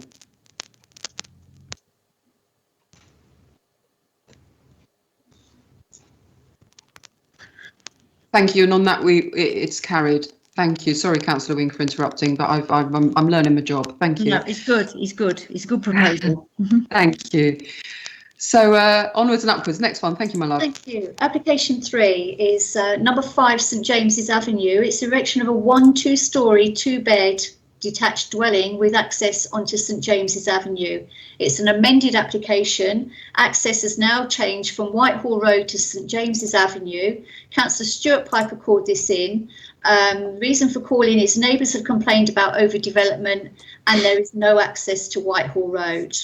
Thank you. And on that, it's carried. Thank you. Sorry, Councillor Wing, for interrupting, but I'm learning my job. Thank you. No, it's good. It's good. It's a good proposal. Thank you. So onwards and upwards. Next one. Thank you, my love. Thank you. Application 3 is number 5 St James's Avenue. It's erection of a 2-storey, 2-bed detached dwelling with access onto St James's Avenue. It's an amended application. Access has now changed from Whitehall Road to St James's Avenue. Councillor Stuart Piper called this in. Reason for calling is neighbours have complained about overdevelopment and there is no access to Whitehall Road.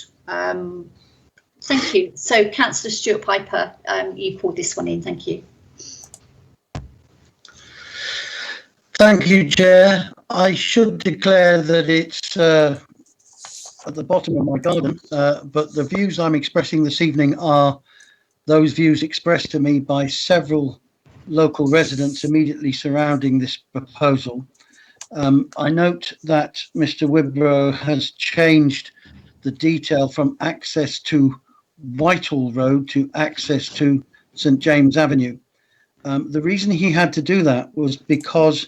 Thank you. So, Councillor Stuart Piper, you called this one in. Thank you. Thank you, Chair. I should declare that it's at the bottom of my garden, but the views I'm expressing this evening are those views expressed to me by several local residents immediately surrounding this proposal. I note that Mr. Wibrow has changed the detail from access to Whitehall Road to access to St James Avenue. The reason he had to do that was because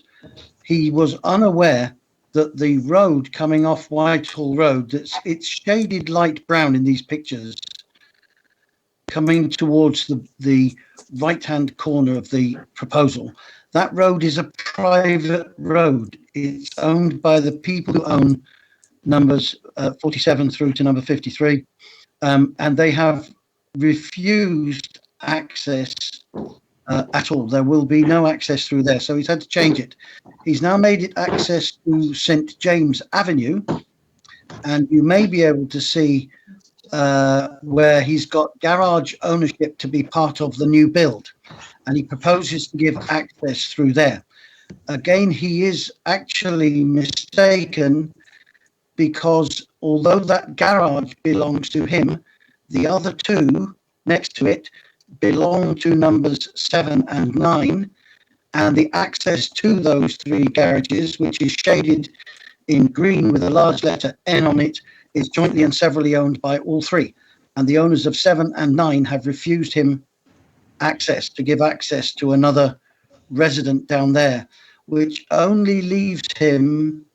he was unaware that the road coming off Whitehall Road, it's shaded light brown in these pictures, coming towards the right-hand corner of the proposal. That road is a private road. It's owned by the people who own numbers 47 through to number 53. And they have refused access at all. There will be no access through there. So he's had to change it. He's now made it access to St James Avenue. And you may be able to see where he's got garage ownership to be part of the new build. And he proposes to give access through there. Again, he is actually mistaken because although that garage belongs to him, the other two next to it belong to numbers 7 and 9, and the access to those 3 garages, which is shaded in green with a large letter N on it, is jointly and severally owned by all 3. And the owners of 7 and 9 have refused him access, to give access to another resident down there, which only leaves him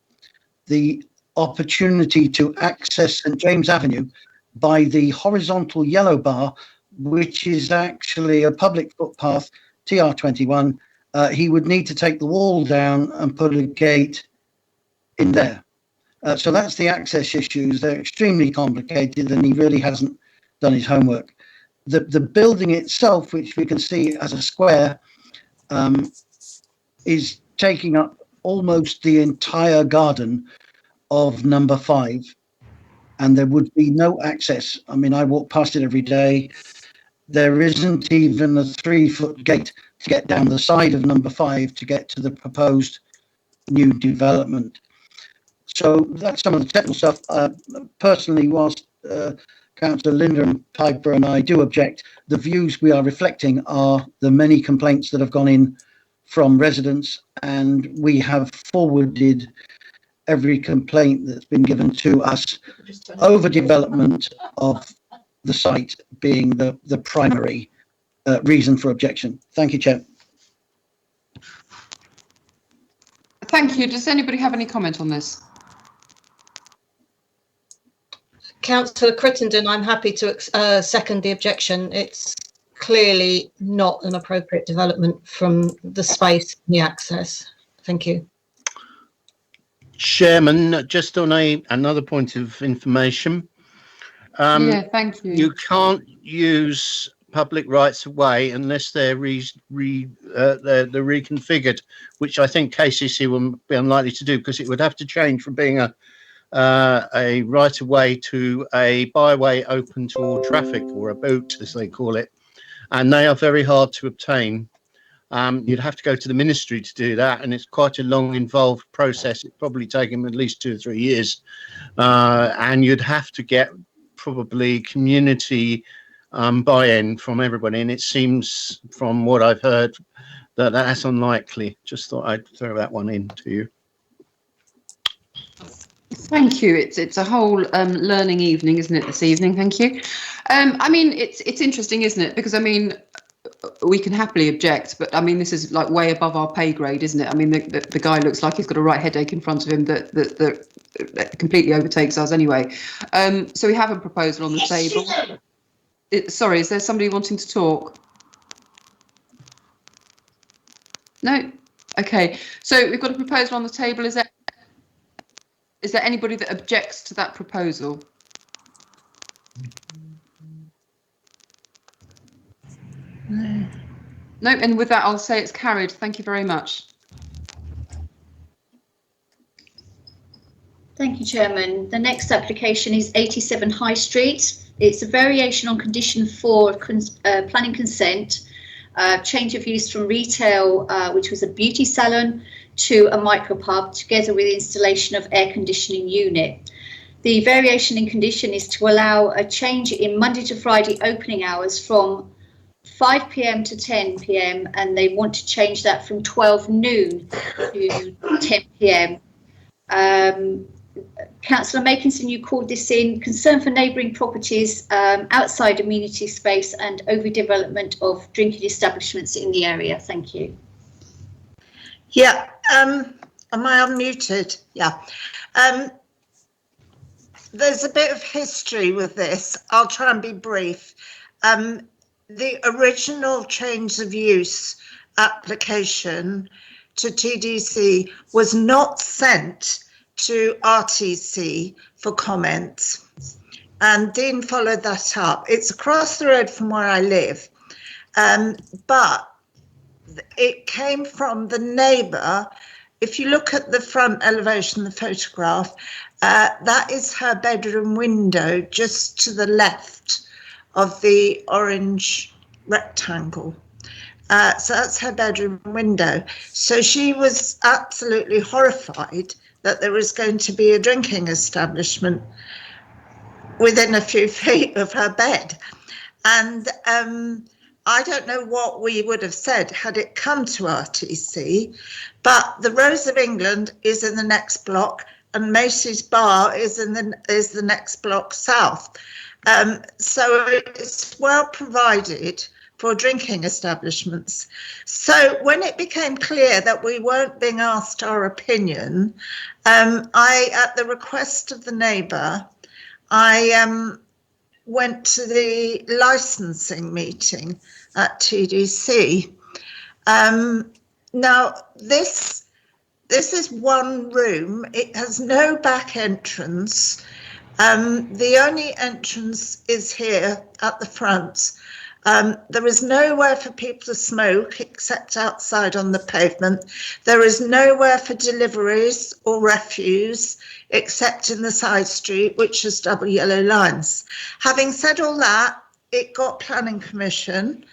the opportunity to access St James Avenue by the horizontal yellow bar, which is actually a public footpath, TR21. He would need to take the wall down and put a gate in there. So that's the access issues. They're extremely complicated and he really hasn't done his homework. The building itself, which we can see as a square, is taking up almost the entire garden of number 5, and there would be no access. I mean, I walk past it every day. There isn't even a 3-foot gate to get down the side of number 5 to get to the proposed new development. So that's some of the technical stuff. Personally, whilst Councillor Linda Piper and I do object, the views we are reflecting are the many complaints that have gone in from residents, and we have forwarded every complaint that's been given to us, overdevelopment of the site being the primary reason for objection. Thank you, Chair. Thank you. Does anybody have any comment on this? Councillor Crittenden, I'm happy to second the objection. It's clearly not an appropriate development from the space and the access. Thank you. Chairman, just on another point of information. Yeah, thank you. You can't use public rights of way unless they're they're reconfigured, which I think KCC will be unlikely to do, because it would have to change from being a right of way to a byway open to all traffic, or a boot as they call it, and they are very hard to obtain. You'd have to go to the ministry to do that, and it's quite a long, involved process. It'd probably take him at least 2 or 3 years, and you'd have to get probably community buy-in from everybody, and it seems from what I've heard that that's unlikely. Just thought I'd throw that one in to you. Thank you. It's a whole learning evening, isn't it, this evening? Thank you. I mean, it's interesting, isn't it? Because I mean, we can happily object, but I mean, this is like way above our pay grade, isn't it? I mean, the guy looks like he's got a right headache in front of him that completely overtakes us anyway. So we have a proposal on the table. Sorry, is there somebody wanting to talk? No? Okay, so we've got a proposal on the table. Is there anybody that objects to that proposal? No. No, and with that, I'll say it's carried. Thank you very much. Thank you, Chairman. The next application is 87 High Street. It's a variation on condition 4 planning consent, change of use from retail, which was a beauty salon, to a micropub, together with installation of air conditioning unit. The variation in condition is to allow a change in Monday to Friday opening hours from 5 p.m. to 10 p.m. and they want to change that from 12 noon to 10 p.m. Councillor Makinson, you called this in concern for neighbouring properties, outside amenity space and overdevelopment of drinking establishments in the area. Thank you. Yeah, am I unmuted? Yeah. There's a bit of history with this. I'll try and be brief. The original change of use application to TDC was not sent to RTC for comments, and Dean followed that up. It's across the road from where I live, but it came from the neighbour. If you look at the front elevation, the photograph, that is her bedroom window just to the left of the orange rectangle. So that's her bedroom window. So she was absolutely horrified that there was going to be a drinking establishment within a few feet of her bed. And I don't know what we would have said had it come to RTC, but the Rose of England is in the next block and Macy's Bar is the next block south. So it's well provided for drinking establishments. So when it became clear that we weren't being asked our opinion, I, at the request of the neighbour, I went to the licensing meeting at TDC. Now, this is one room. It has no back entrance. The only entrance is here at the front. There is nowhere for people to smoke except outside on the pavement. There is nowhere for deliveries or refuse except in the side street, which has double yellow lines. Having said all that, it got planning permission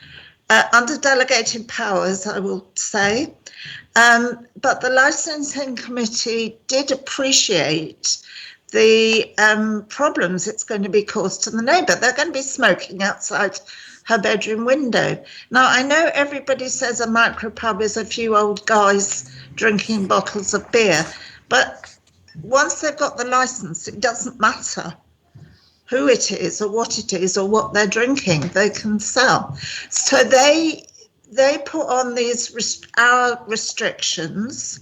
under delegated powers, I will say. But the licensing committee did appreciate the problems it's going to be caused to the neighbour. They're going to be smoking outside her bedroom window. Now, I know everybody says a micropub is a few old guys drinking bottles of beer, but once they've got the licence, it doesn't matter who it is or what it is or what they're drinking, they can sell. So they put on these hour restrictions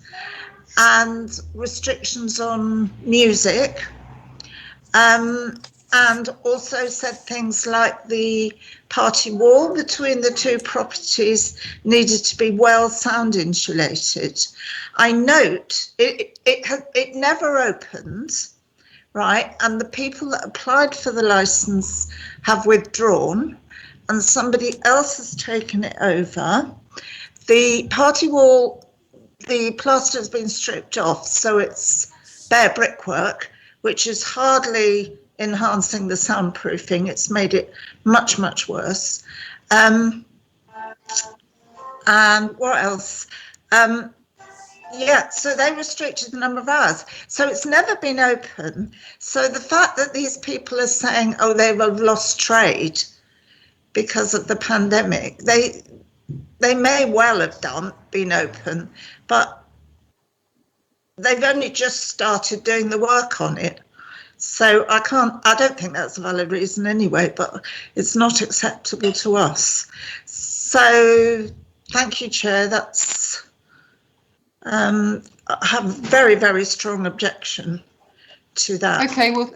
and restrictions on music, and also said things like the party wall between the two properties needed to be well sound insulated. I note it never opened, right? And the people that applied for the license have withdrawn and somebody else has taken it over. The party wall, the plaster has been stripped off, so it's bare brickwork, which is hardly enhancing the soundproofing. It's made it much, much worse. And what else? Yeah, so they restricted the number of hours. So it's never been open. So the fact that these people are saying, oh, they've lost trade because of the pandemic, they may well have been open, but they've only just started doing the work on it. So I don't think that's a valid reason anyway, but it's not acceptable to us. So thank you, Chair. That's, I have a very, very strong objection to that. Okay, well,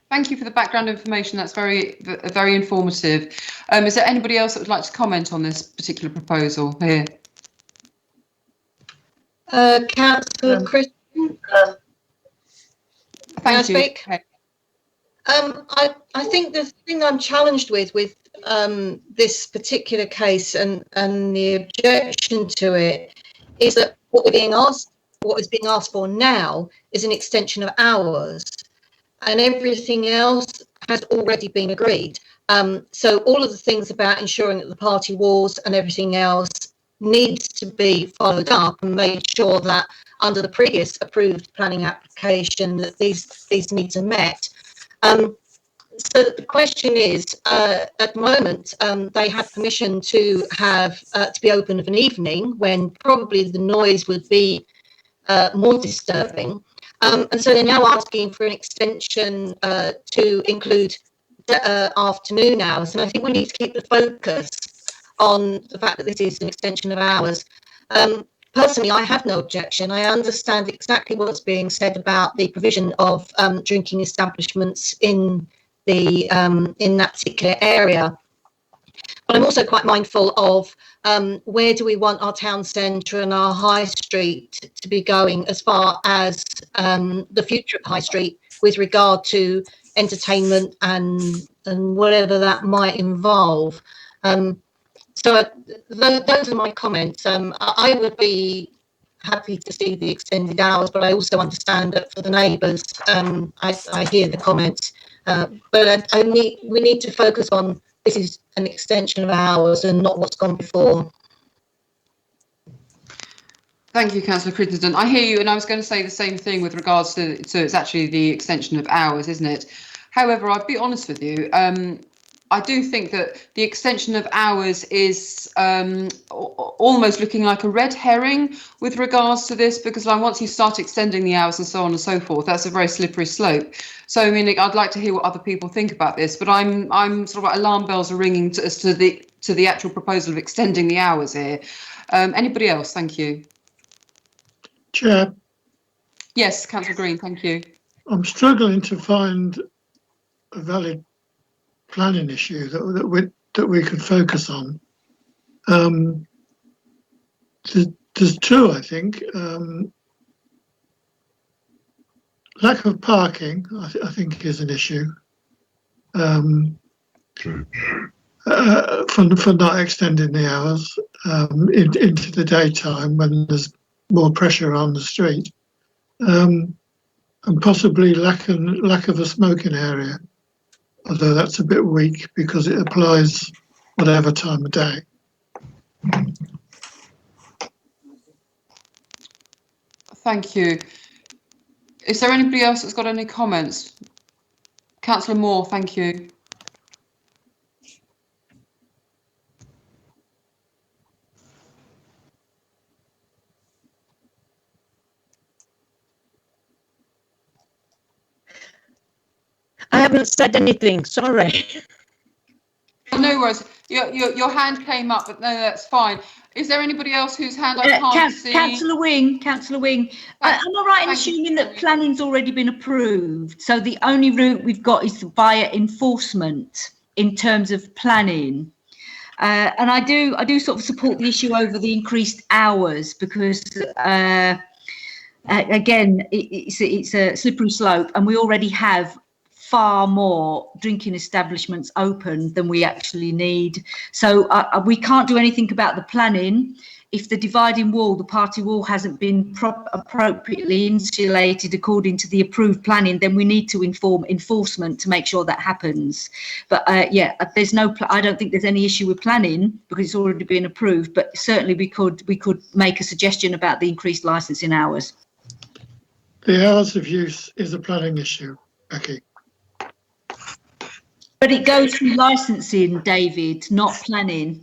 Thank you for the background information. That's very informative. Is there anybody else that would like to comment on this particular proposal here? Councillor Christian. Thank you. Speak? Okay. I think the thing I'm challenged with this particular case and the objection to it is that what is being asked for now is an extension of hours, and everything else has already been agreed. So all of the things about ensuring that the party walls and everything else needs to be followed up and made sure that under the previous approved planning application that these needs are met. So the question is, at the moment, they have permission to have to be open of an evening when probably the noise would be more disturbing. And so they're now asking for an extension to include afternoon hours. And I think we need to keep the focus on the fact that this is an extension of hours. Personally, I have no objection. I understand exactly what's being said about the provision of drinking establishments in that particular area. But I'm also quite mindful of where do we want our town centre and our high street to be going as far as the future of high street with regard to entertainment and whatever that might involve. So those are my comments. I would be happy to see the extended hours, but I also understand that for the neighbours, I hear the comments. But we need to focus on this is an extension of hours and not what's gone before. Thank you, Councillor Crittenden. I hear you, and I was going to say the same thing with regards to it's actually the extension of hours, isn't it? However, I'll be honest with you. I do think that the extension of hours is almost looking like a red herring with regards to this, because once you start extending the hours and so on and so forth, that's a very slippery slope. So, I mean, I'd like to hear what other people think about this, but I'm sort of like alarm bells are ringing as to the actual proposal of extending the hours here. Anybody else? Thank you. Chair. Yes, Councillor Green, thank you. I'm struggling to find a valid planning issue that we could focus on. There's two, I think. Lack of parking, I think, is an issue. True. For not extending the hours into the daytime when there's more pressure on the street, and possibly lack of a smoking area. Although that's a bit weak because it applies whatever time of day. Thank you. Is there anybody else that's got any comments? Councillor Moore, thank you. I haven't said anything, sorry. No worries. Your hand came up, but no, that's fine. Is there anybody else whose hand I can't see? Councillor Wing, am I right in assuming that planning's already been approved? So the only route we've got is via enforcement in terms of planning. And I do sort of support the issue over the increased hours because again, it's a slippery slope, and we already have far more drinking establishments open than we actually need. So we can't do anything about the planning. If the dividing wall, the party wall, hasn't been appropriately insulated according to the approved planning, then we need to inform enforcement to make sure that happens. But yeah, there's I don't think there's any issue with planning because it's already been approved. But certainly we could make a suggestion about the increased licensing hours. The hours of use is a planning issue, Becky. But it goes through licensing, David, not planning.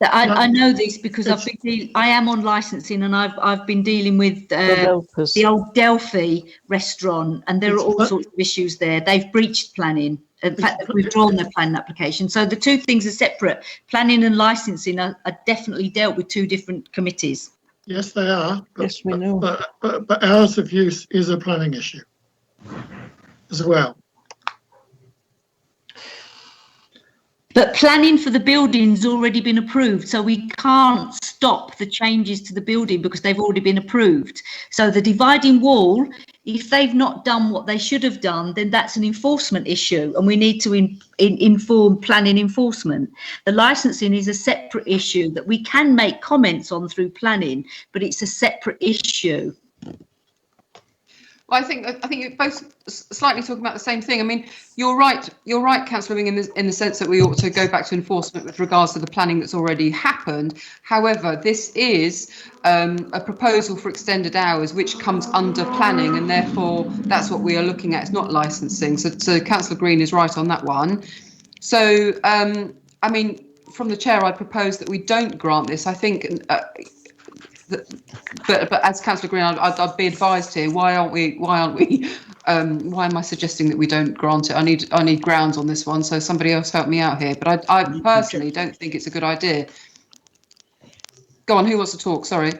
I know this because I am on licensing, and I've been dealing with the old Delphi restaurant, and there are all sorts of issues there. They've breached planning. In fact, they've withdrawn their planning application. So the two things are separate. Planning and licensing are definitely dealt with two different committees. Yes, they are. Yes, we know. But hours of use is a planning issue as well. But planning for the building's already been approved, so we can't stop the changes to the building because they've already been approved. So the dividing wall, if they've not done what they should have done, then that's an enforcement issue, and we need to inform planning enforcement. The licensing is a separate issue that we can make comments on through planning, but it's a separate issue. Well, I think you're both slightly talking about the same thing. I mean, you're right, Councillor Wing, in the sense that we ought to go back to enforcement with regards to the planning that's already happened. However, this is a proposal for extended hours, which comes under planning, and therefore that's what we are looking at. It's not licensing. So Councillor Green is right on that one. So, I mean, from the chair, I propose that we don't grant this. I think. But as Councillor Green, I'd be advised here. Why aren't we? Why am I suggesting that we don't grant it? I need grounds on this one. So somebody else help me out here. But I personally don't think it's a good idea. Go on. Who wants to talk? Sorry.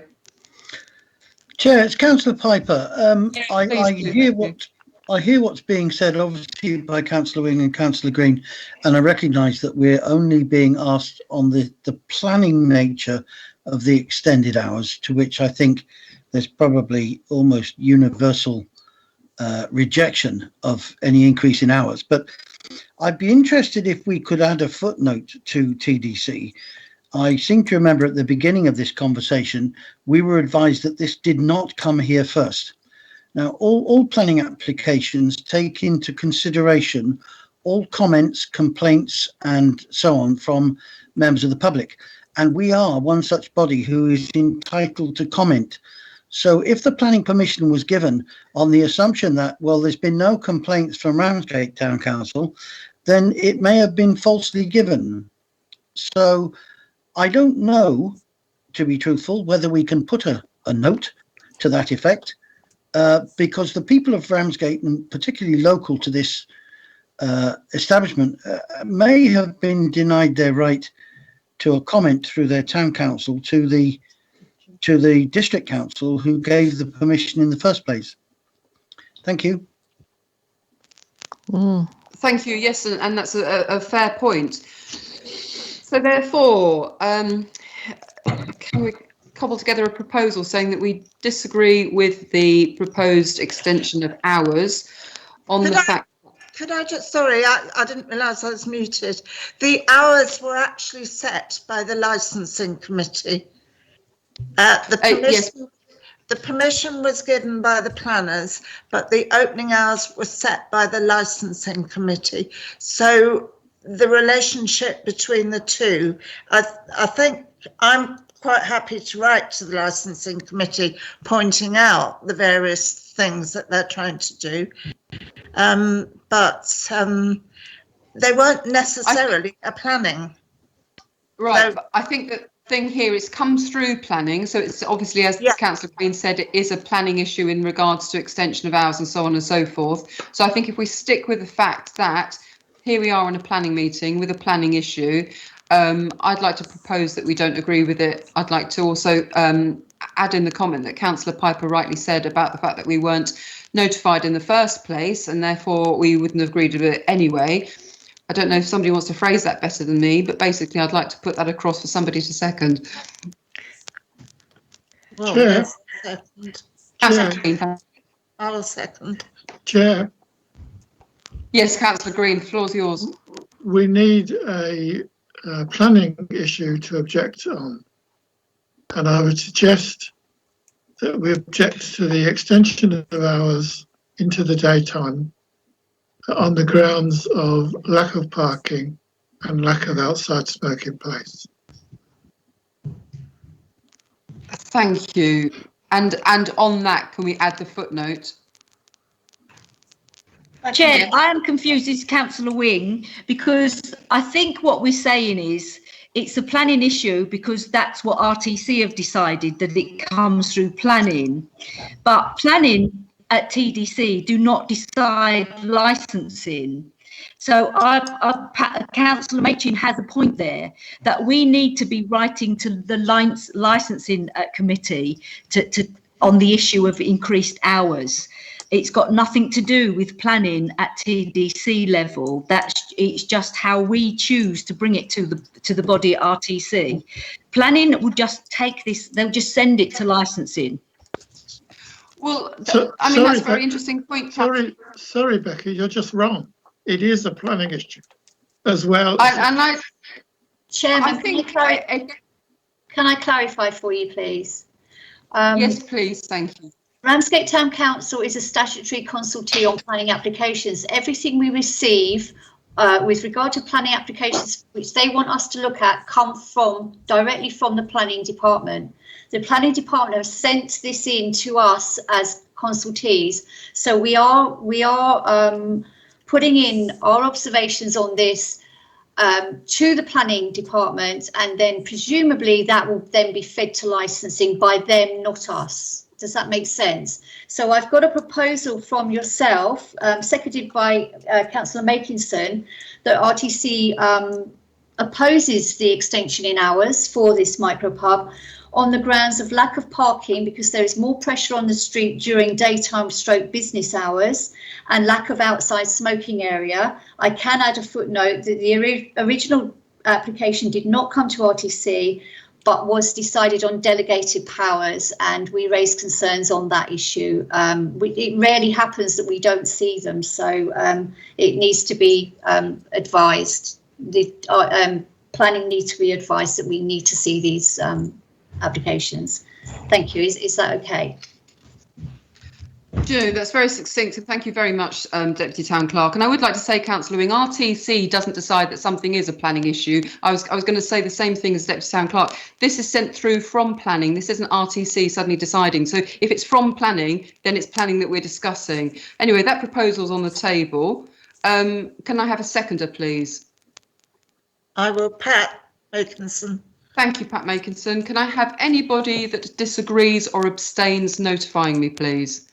Chair, it's Councillor Piper. I hear what's being said, obviously, by Councillor Wing and Councillor Green, and I recognise that we're only being asked on the planning nature of the extended hours, to which I think there's probably almost universal rejection of any increase in hours. But I'd be interested if we could add a footnote to TDC. I seem to remember at the beginning of this conversation, we were advised that this did not come here first. Now, all planning applications take into consideration all comments, complaints, and so on from members of the public. And we are one such body who is entitled to comment. So if the planning permission was given on the assumption that, well, there's been no complaints from Ramsgate Town Council, then it may have been falsely given. So I don't know, to be truthful, whether we can put a note to that effect, because the people of Ramsgate, and particularly local to this establishment, may have been denied their right to a comment through their town council to the district council who gave the permission in the first place. Thank you. Thank you. Yes, and that's a fair point. So therefore, can we cobble together a proposal saying that we disagree with the proposed extension of hours on the fact. Could I just, sorry, I didn't realise I was muted. The hours were actually set by the licensing committee. The permission was given by the planners, but the opening hours were set by the licensing committee. So the relationship between the two, I think I'm quite happy to write to the licensing committee pointing out the various things that they're trying to do. But they weren't necessarily a planning. Right, So, I think that thing here is comes through planning, so it's obviously, as Councillor Green said, it is a planning issue in regards to extension of hours and so on and so forth. So I think if we stick with the fact that here we are in a planning meeting with a planning issue, I'd like to propose that we don't agree with it. I'd like to also add in the comment that Councillor Piper rightly said about the fact that we weren't notified in the first place and therefore we wouldn't have agreed with it anyway. I don't know if somebody wants to phrase that better than me, but basically I'd like to put that across for somebody to second. well, Chair. Second. I'll second. Chair, Yes, Councillor Green, the floor's yours. we need a planning issue to object on. And I would suggest that we object to the extension of hours into the daytime on the grounds of lack of parking and lack of outside smoking place. Thank you. And on that, can we add the footnote? Chair, I am confused as Councillor Wing, because I think what we're saying is it's a planning issue because that's what RTC have decided, that it comes through planning. But planning at TDC do not decide licensing. So Councillor Machin has a point there, that we need to be writing to the licensing committee on the issue of increased hours. It's got nothing to do with planning at TDC level. It's just how we choose to bring it to the body at RTC. Planning will just take this, they'll just send it to licensing. Well, So, I mean, that's a sorry, very interesting point. Sorry, Becky, you're just wrong. It is a planning issue as well. Chairman, can I clarify for you, please? Yes, please. Thank you. Ramsgate Town Council is a statutory consultee on planning applications. Everything we receive with regard to planning applications, which they want us to look at, come directly from the planning department. The planning department have sent this in to us as consultees. So we are putting in our observations on this to the planning department, and then presumably that will then be fed to licensing by them, not us. Does that make sense? So I've got a proposal from yourself, seconded by Councillor Makinson, that RTC opposes the extension in hours for this micropub on the grounds of lack of parking, because there is more pressure on the street during daytime / business hours, and lack of outside smoking area. I can add a footnote that the original application did not come to RTC, but was decided on delegated powers, and we raised concerns on that issue. It rarely happens that we don't see them, so it needs to be advised. The planning needs to be advised that we need to see these applications. Thank you. Is that okay? Joe, that's very succinct. Thank you very much, Deputy Town Clerk. And I would like to say, Councillor Wing, RTC doesn't decide that something is a planning issue. I was going to say the same thing as Deputy Town Clerk. This is sent through from planning. This isn't RTC suddenly deciding. So if it's from planning, then it's planning that we're discussing. Anyway, that proposal's on the table. Can I have a seconder, please? I will, Pat Makinson. Thank you, Pat Makinson. Can I have anybody that disagrees or abstains notifying me, please?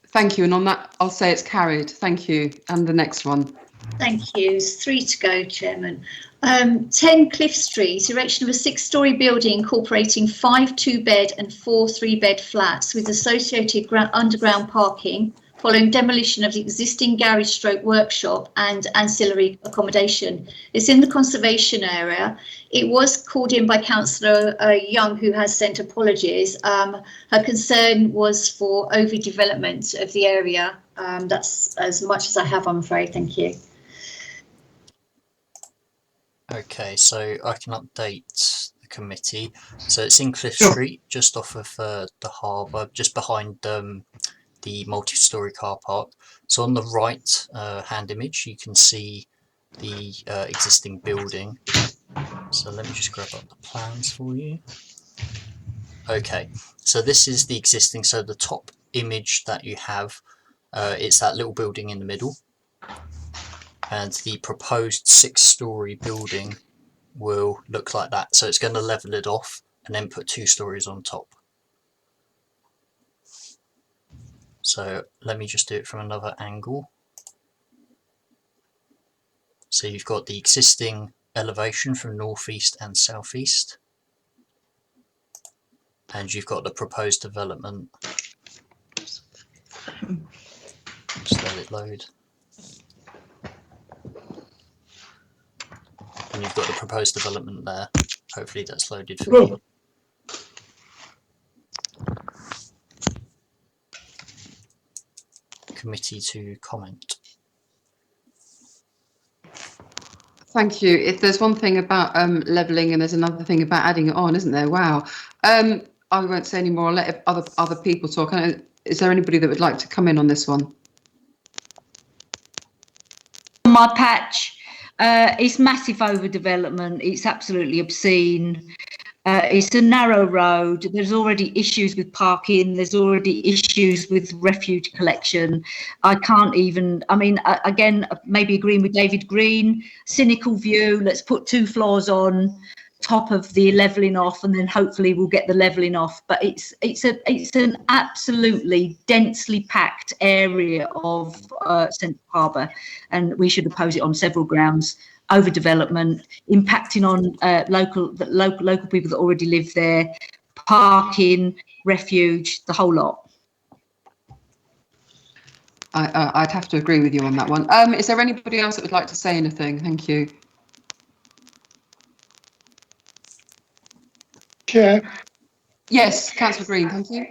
Thank you, and on that, I'll say it's carried. Thank you. And the next one. Thank you. There's 3 to go, Chairman. 10 Cliff Street, erection of a 6-storey building incorporating 5 2-bed and 4 3-bed flats with associated underground parking, following demolition of the existing garage / workshop and ancillary accommodation. It's in the conservation area. It was called in by Councillor Young, who has sent apologies. Her concern was for overdevelopment of the area. That's as much as I have, I'm afraid. Thank you. Okay, so I can update the committee. So it's in Cliff Street, just off of the harbour, just behind the multi-storey car park. So on the right hand image, you can see the existing building. So let me just grab up the plans for you. Okay, so this is the existing, so the top image that you have, it's that little building in the middle. And the proposed 6-storey building will look like that. So it's going to level it off and then put 2 stories on top. So let me just do it from another angle. So you've got the existing elevation from northeast and southeast, and you've got the proposed development. Just let it load. And you've got the proposed development there. Hopefully that's loaded for you. Committee to comment. Thank you. If there's one thing about levelling and there's another thing about adding it on, isn't there? Wow. I won't say any more. I'll let other people talk. Is there anybody that would like to come in on this one? My patch, it's massive overdevelopment. It's absolutely obscene. It's a narrow road. There's already issues with parking. There's already issues with refuge collection. I can't even, I mean, again, maybe agreeing with David Green, cynical view, let's put 2 floors on top of the levelling off, and then hopefully we'll get the levelling off. But it's an absolutely densely packed area of Central Harbour, and we should oppose it on several grounds. Overdevelopment, impacting on local people that already live there, parking, refuge, the whole lot. I'd have to agree with you on that one. Is there anybody else that would like to say anything? Thank you. Chair, Yes, Councillor Green, thank you.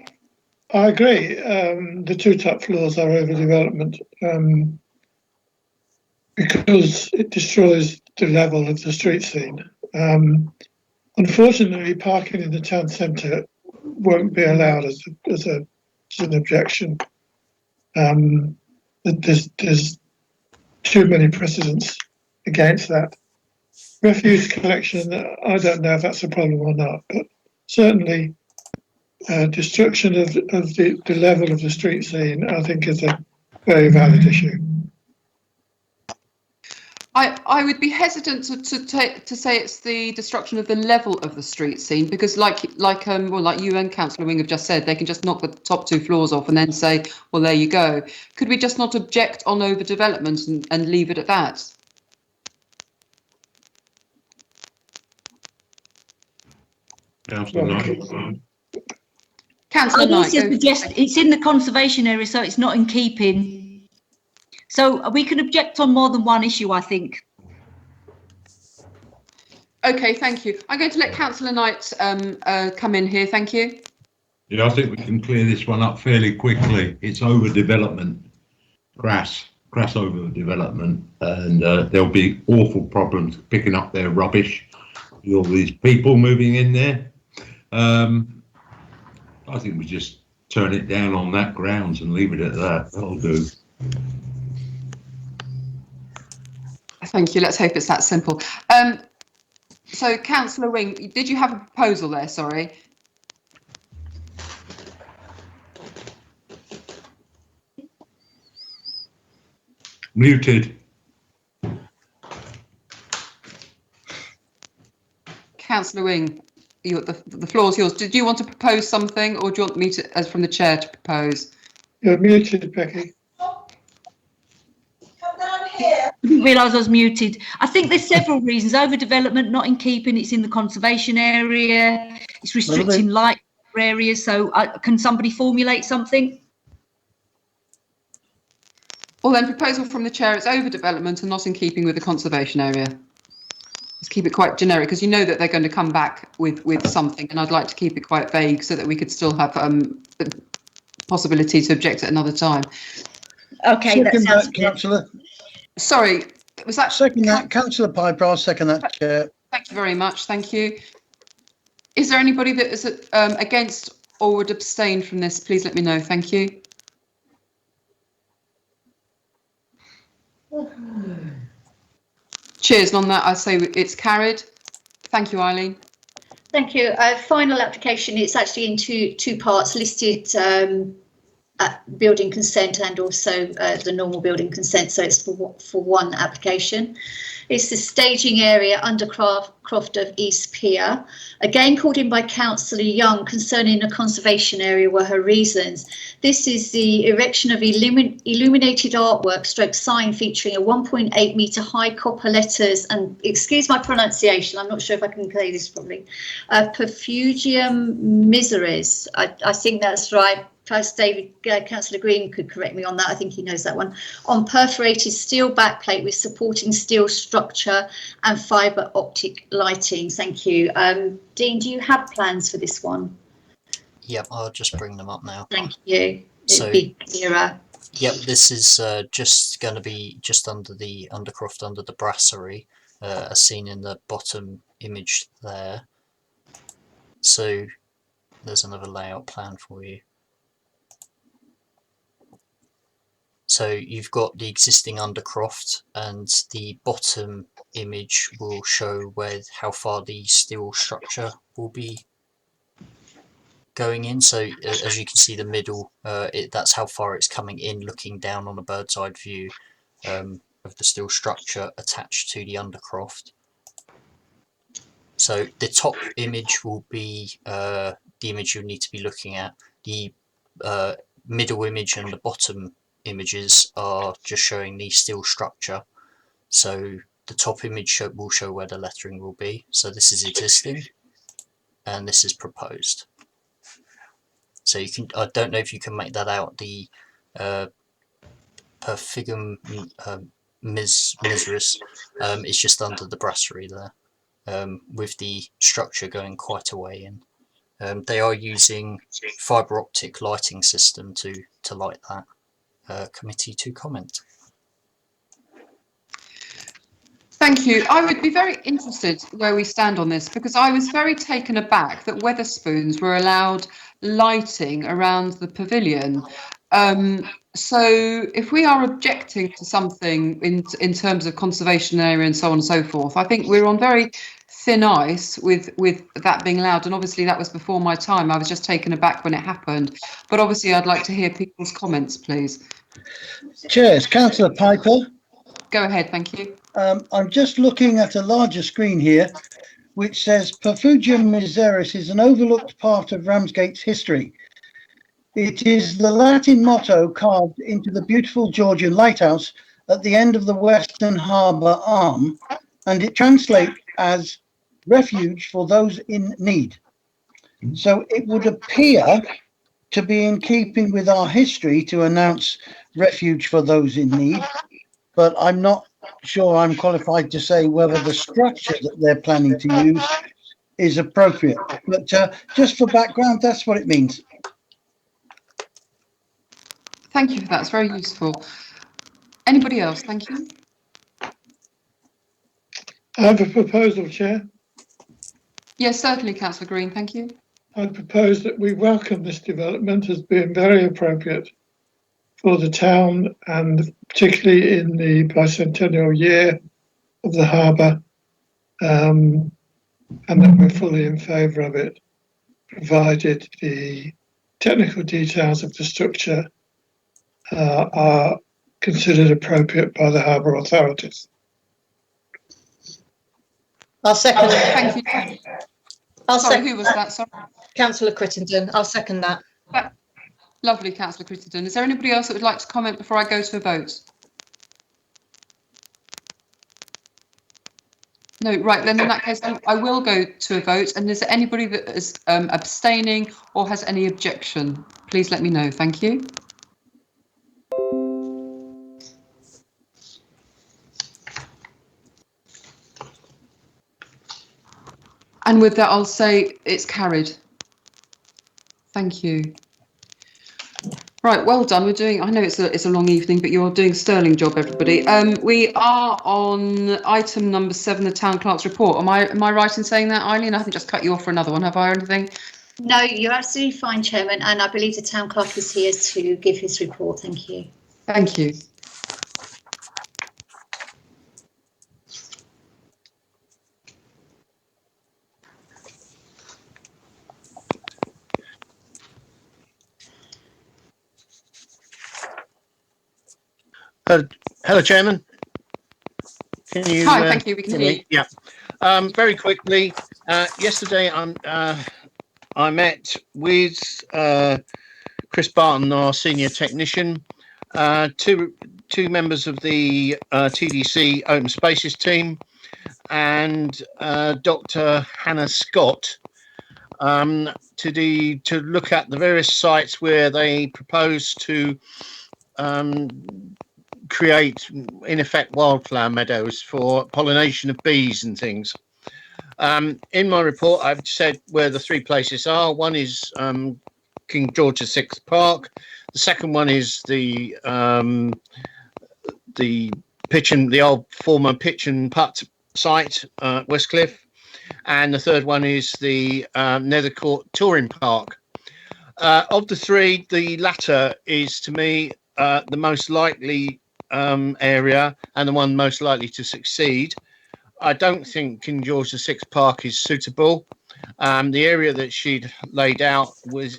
I agree. The two top floors are overdevelopment because it destroys the level of the street scene. Unfortunately, parking in the town centre won't be allowed as an objection. There's too many precedents against that. Refuse collection, I don't know if that's a problem or not, but certainly destruction of the level of the street scene, I think, is a very valid issue. I would be hesitant to say it's the destruction of the level of the street scene, because like you and Councillor Wing have just said, they can just knock the top two floors off and then say, well, there you go. Could we just not object on overdevelopment and leave it at that? Councillor Knight. Councillor Knight, it's in the conservation area, so it's not in keeping. So we can object on more than one issue, I think. Okay, thank you. I'm going to let Councillor Knight come in here. Thank you. Yeah, I think we can clear this one up fairly quickly. It's overdevelopment, crass overdevelopment, and there'll be awful problems picking up their rubbish with all these people moving in there. I think we just turn it down on that grounds and leave it at that. That'll do. Thank you. Let's hope it's that simple. So, Councillor Wing, did you have a proposal there? Sorry. Muted. Councillor Wing, the floor is yours. Did you want to propose something, or do you want me to, as from the chair, to propose? You're muted, Becky. I didn't realise I was muted. I think there's several reasons. Overdevelopment, not in keeping, it's in the conservation area, it's restricting light areas. So can somebody formulate something? Well, then, proposal from the chair, it's overdevelopment and not in keeping with the conservation area. Let's keep it quite generic, because you know that they're going to come back with something, and I'd like to keep it quite vague so that we could still have the possibility to object at another time. Okay, second that, Councillor. Sorry, was that second that, Councillor Piper? I'll second that, Chair. Thank you very much. Thank you. Is there anybody that is against or would abstain from this? Please let me know. Thank you. Cheers. On that, I say it's carried. Thank you, Eileen. Thank you. Final application. It's actually in two parts, listed building consent and also the normal building consent. So it's for one application. It's the staging area under Croft of East Pier. Again, called in by Councillor Young concerning a conservation area were her reasons. This is the erection of illuminated artwork stroke sign featuring a 1.8 metre high copper letters and, excuse my pronunciation, I'm not sure if I can say this properly, Perfugium Miseries. I think that's right. Perhaps Councillor Green could correct me on that. I think he knows that one. On perforated steel backplate with supporting steel structure and fibre optic lighting. Thank you. Dean, do you have plans for this one? Yep, I'll just bring them up now. Thank you. So, it'd be clearer. Yep, this is just going to be just under the Undercroft, under the brasserie, as seen in the bottom image there. So there's another layout plan for you. So you've got the existing Undercroft, and the bottom image will show how far the steel structure will be going in. So as you can see, the middle, that's how far it's coming in, looking down on a bird's eye view of the steel structure attached to the Undercroft. So the top image will be the image you'll need to be looking at. The middle image and the bottom images are just showing the steel structure. So the top image will show where the lettering will be. So this is existing and this is proposed. So you can, I don't know if you can make that out, the Perfigum miseris, it's just under the brasserie there, with the structure going quite a way in. They are using fibre optic lighting system to light that. Committee to comment. Thank you. I would be very interested where we stand on this, because I was very taken aback that Wetherspoons were allowed lighting around the pavilion. So if we are objecting to something in terms of conservation area and so on and so forth, I think we're on very thin ice with that being allowed. And obviously that was before my time. I was just taken aback when it happened. But obviously I'd like to hear people's comments, please. Cheers, Councillor Piper. Go ahead, thank you. I'm just looking at a larger screen here, which says Perfugium miseris is an overlooked part of Ramsgate's history. It is the Latin motto carved into the beautiful Georgian lighthouse at the end of the Western Harbour arm, and it translates as refuge for those in need. So it would appear to be in keeping with our history to announce refuge for those in need, but I'm not sure I'm qualified to say whether the structure that they're planning to use is appropriate. But just for background, that's what it means. Thank you for that. It's very useful. Anybody else? Thank you. I have a proposal, Chair. Yes, certainly, Councillor Green. Thank you. I propose that we welcome this development as being very appropriate for the town, and particularly in the bicentennial year of the harbour, and that we're fully in favour of it, provided the technical details of the structure are considered appropriate by the harbour authorities. I'll second. Thank you. Sorry, who was that? Sorry. Councillor Crittenden. I'll second that. Lovely, Councillor Crittenden. Is there anybody else that would like to comment before I go to a vote? No, right, then in that case, I will go to a vote. And is there anybody that is abstaining or has any objection? Please let me know. Thank you. And with that, I'll say it's carried. Thank you. Right, well done. We're doing, I know it's a long evening, but you're doing a sterling job, everybody. We are on item number 7, the Town Clerk's report. Am I right in saying that, Eileen? I haven't just cut you off for another one, have I, or anything? No, you're absolutely fine, Chairman, and I believe the Town Clerk is here to give his report. Thank you. Thank you. Hello, Chairman. Can you? Hi, thank you. We can hear you. Yeah. Very quickly, yesterday I met with Chris Barton, our senior technician, two members of the TDC Open Spaces team, and Dr. Hannah Scott, to look at the various sites where they propose to create, in effect, wildflower meadows for pollination of bees and things. In my report, I've said where the 3 places are. One is King George VI Park. The second one is the old former pitch and putt site, Westcliff, and the third one is the Nethercourt Touring Park. Of the 3, the latter is, to me, the most likely area and the one most likely to succeed. I don't think King George VI Park is suitable. The area that she'd laid out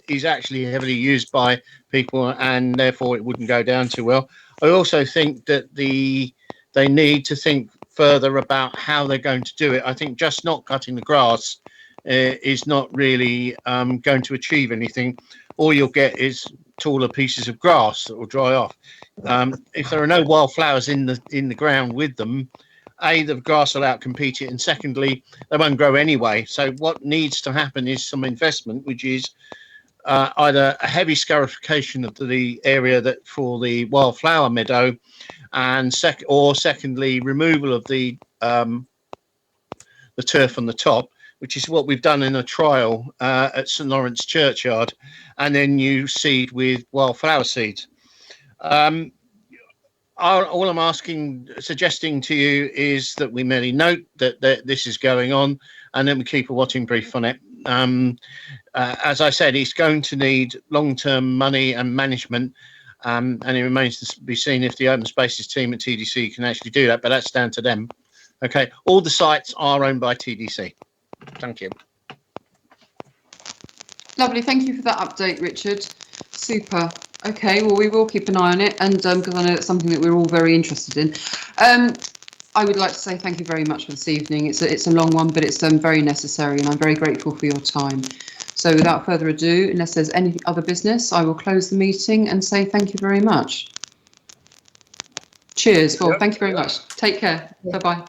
is actually heavily used by people, and therefore it wouldn't go down too well. I also think that they need to think further about how they're going to do it. I think just not cutting the grass is not really going to achieve anything. All you'll get is taller pieces of grass that will dry off. If there are no wildflowers in the ground with them, A, the grass will outcompete it, and secondly, they won't grow anyway. So what needs to happen is some investment, which is either a heavy scarification of the area that for the wildflower meadow, and secondly removal of the turf on the top, which is what we've done in a trial at St Lawrence Churchyard, and then you seed with wildflower seeds. All I'm suggesting to you is that we merely note that this is going on, and then we keep a watching brief on it. As I said, it's going to need long-term money and management, and it remains to be seen if the open spaces team at TDC can actually do that, but that's down to them. Okay, all the sites are owned by TDC. Thank you. Lovely, thank you for that update, Richard. Super. Okay, well, we will keep an eye on it, and because I know it's something that we're all very interested in. I would like to say thank you very much for this evening. It's a long one, but it's very necessary, and I'm very grateful for your time. So without further ado, unless there's any other business, I will close the meeting and say thank you very much. Cheers. Well, thank you very much. Take care. Bye-bye.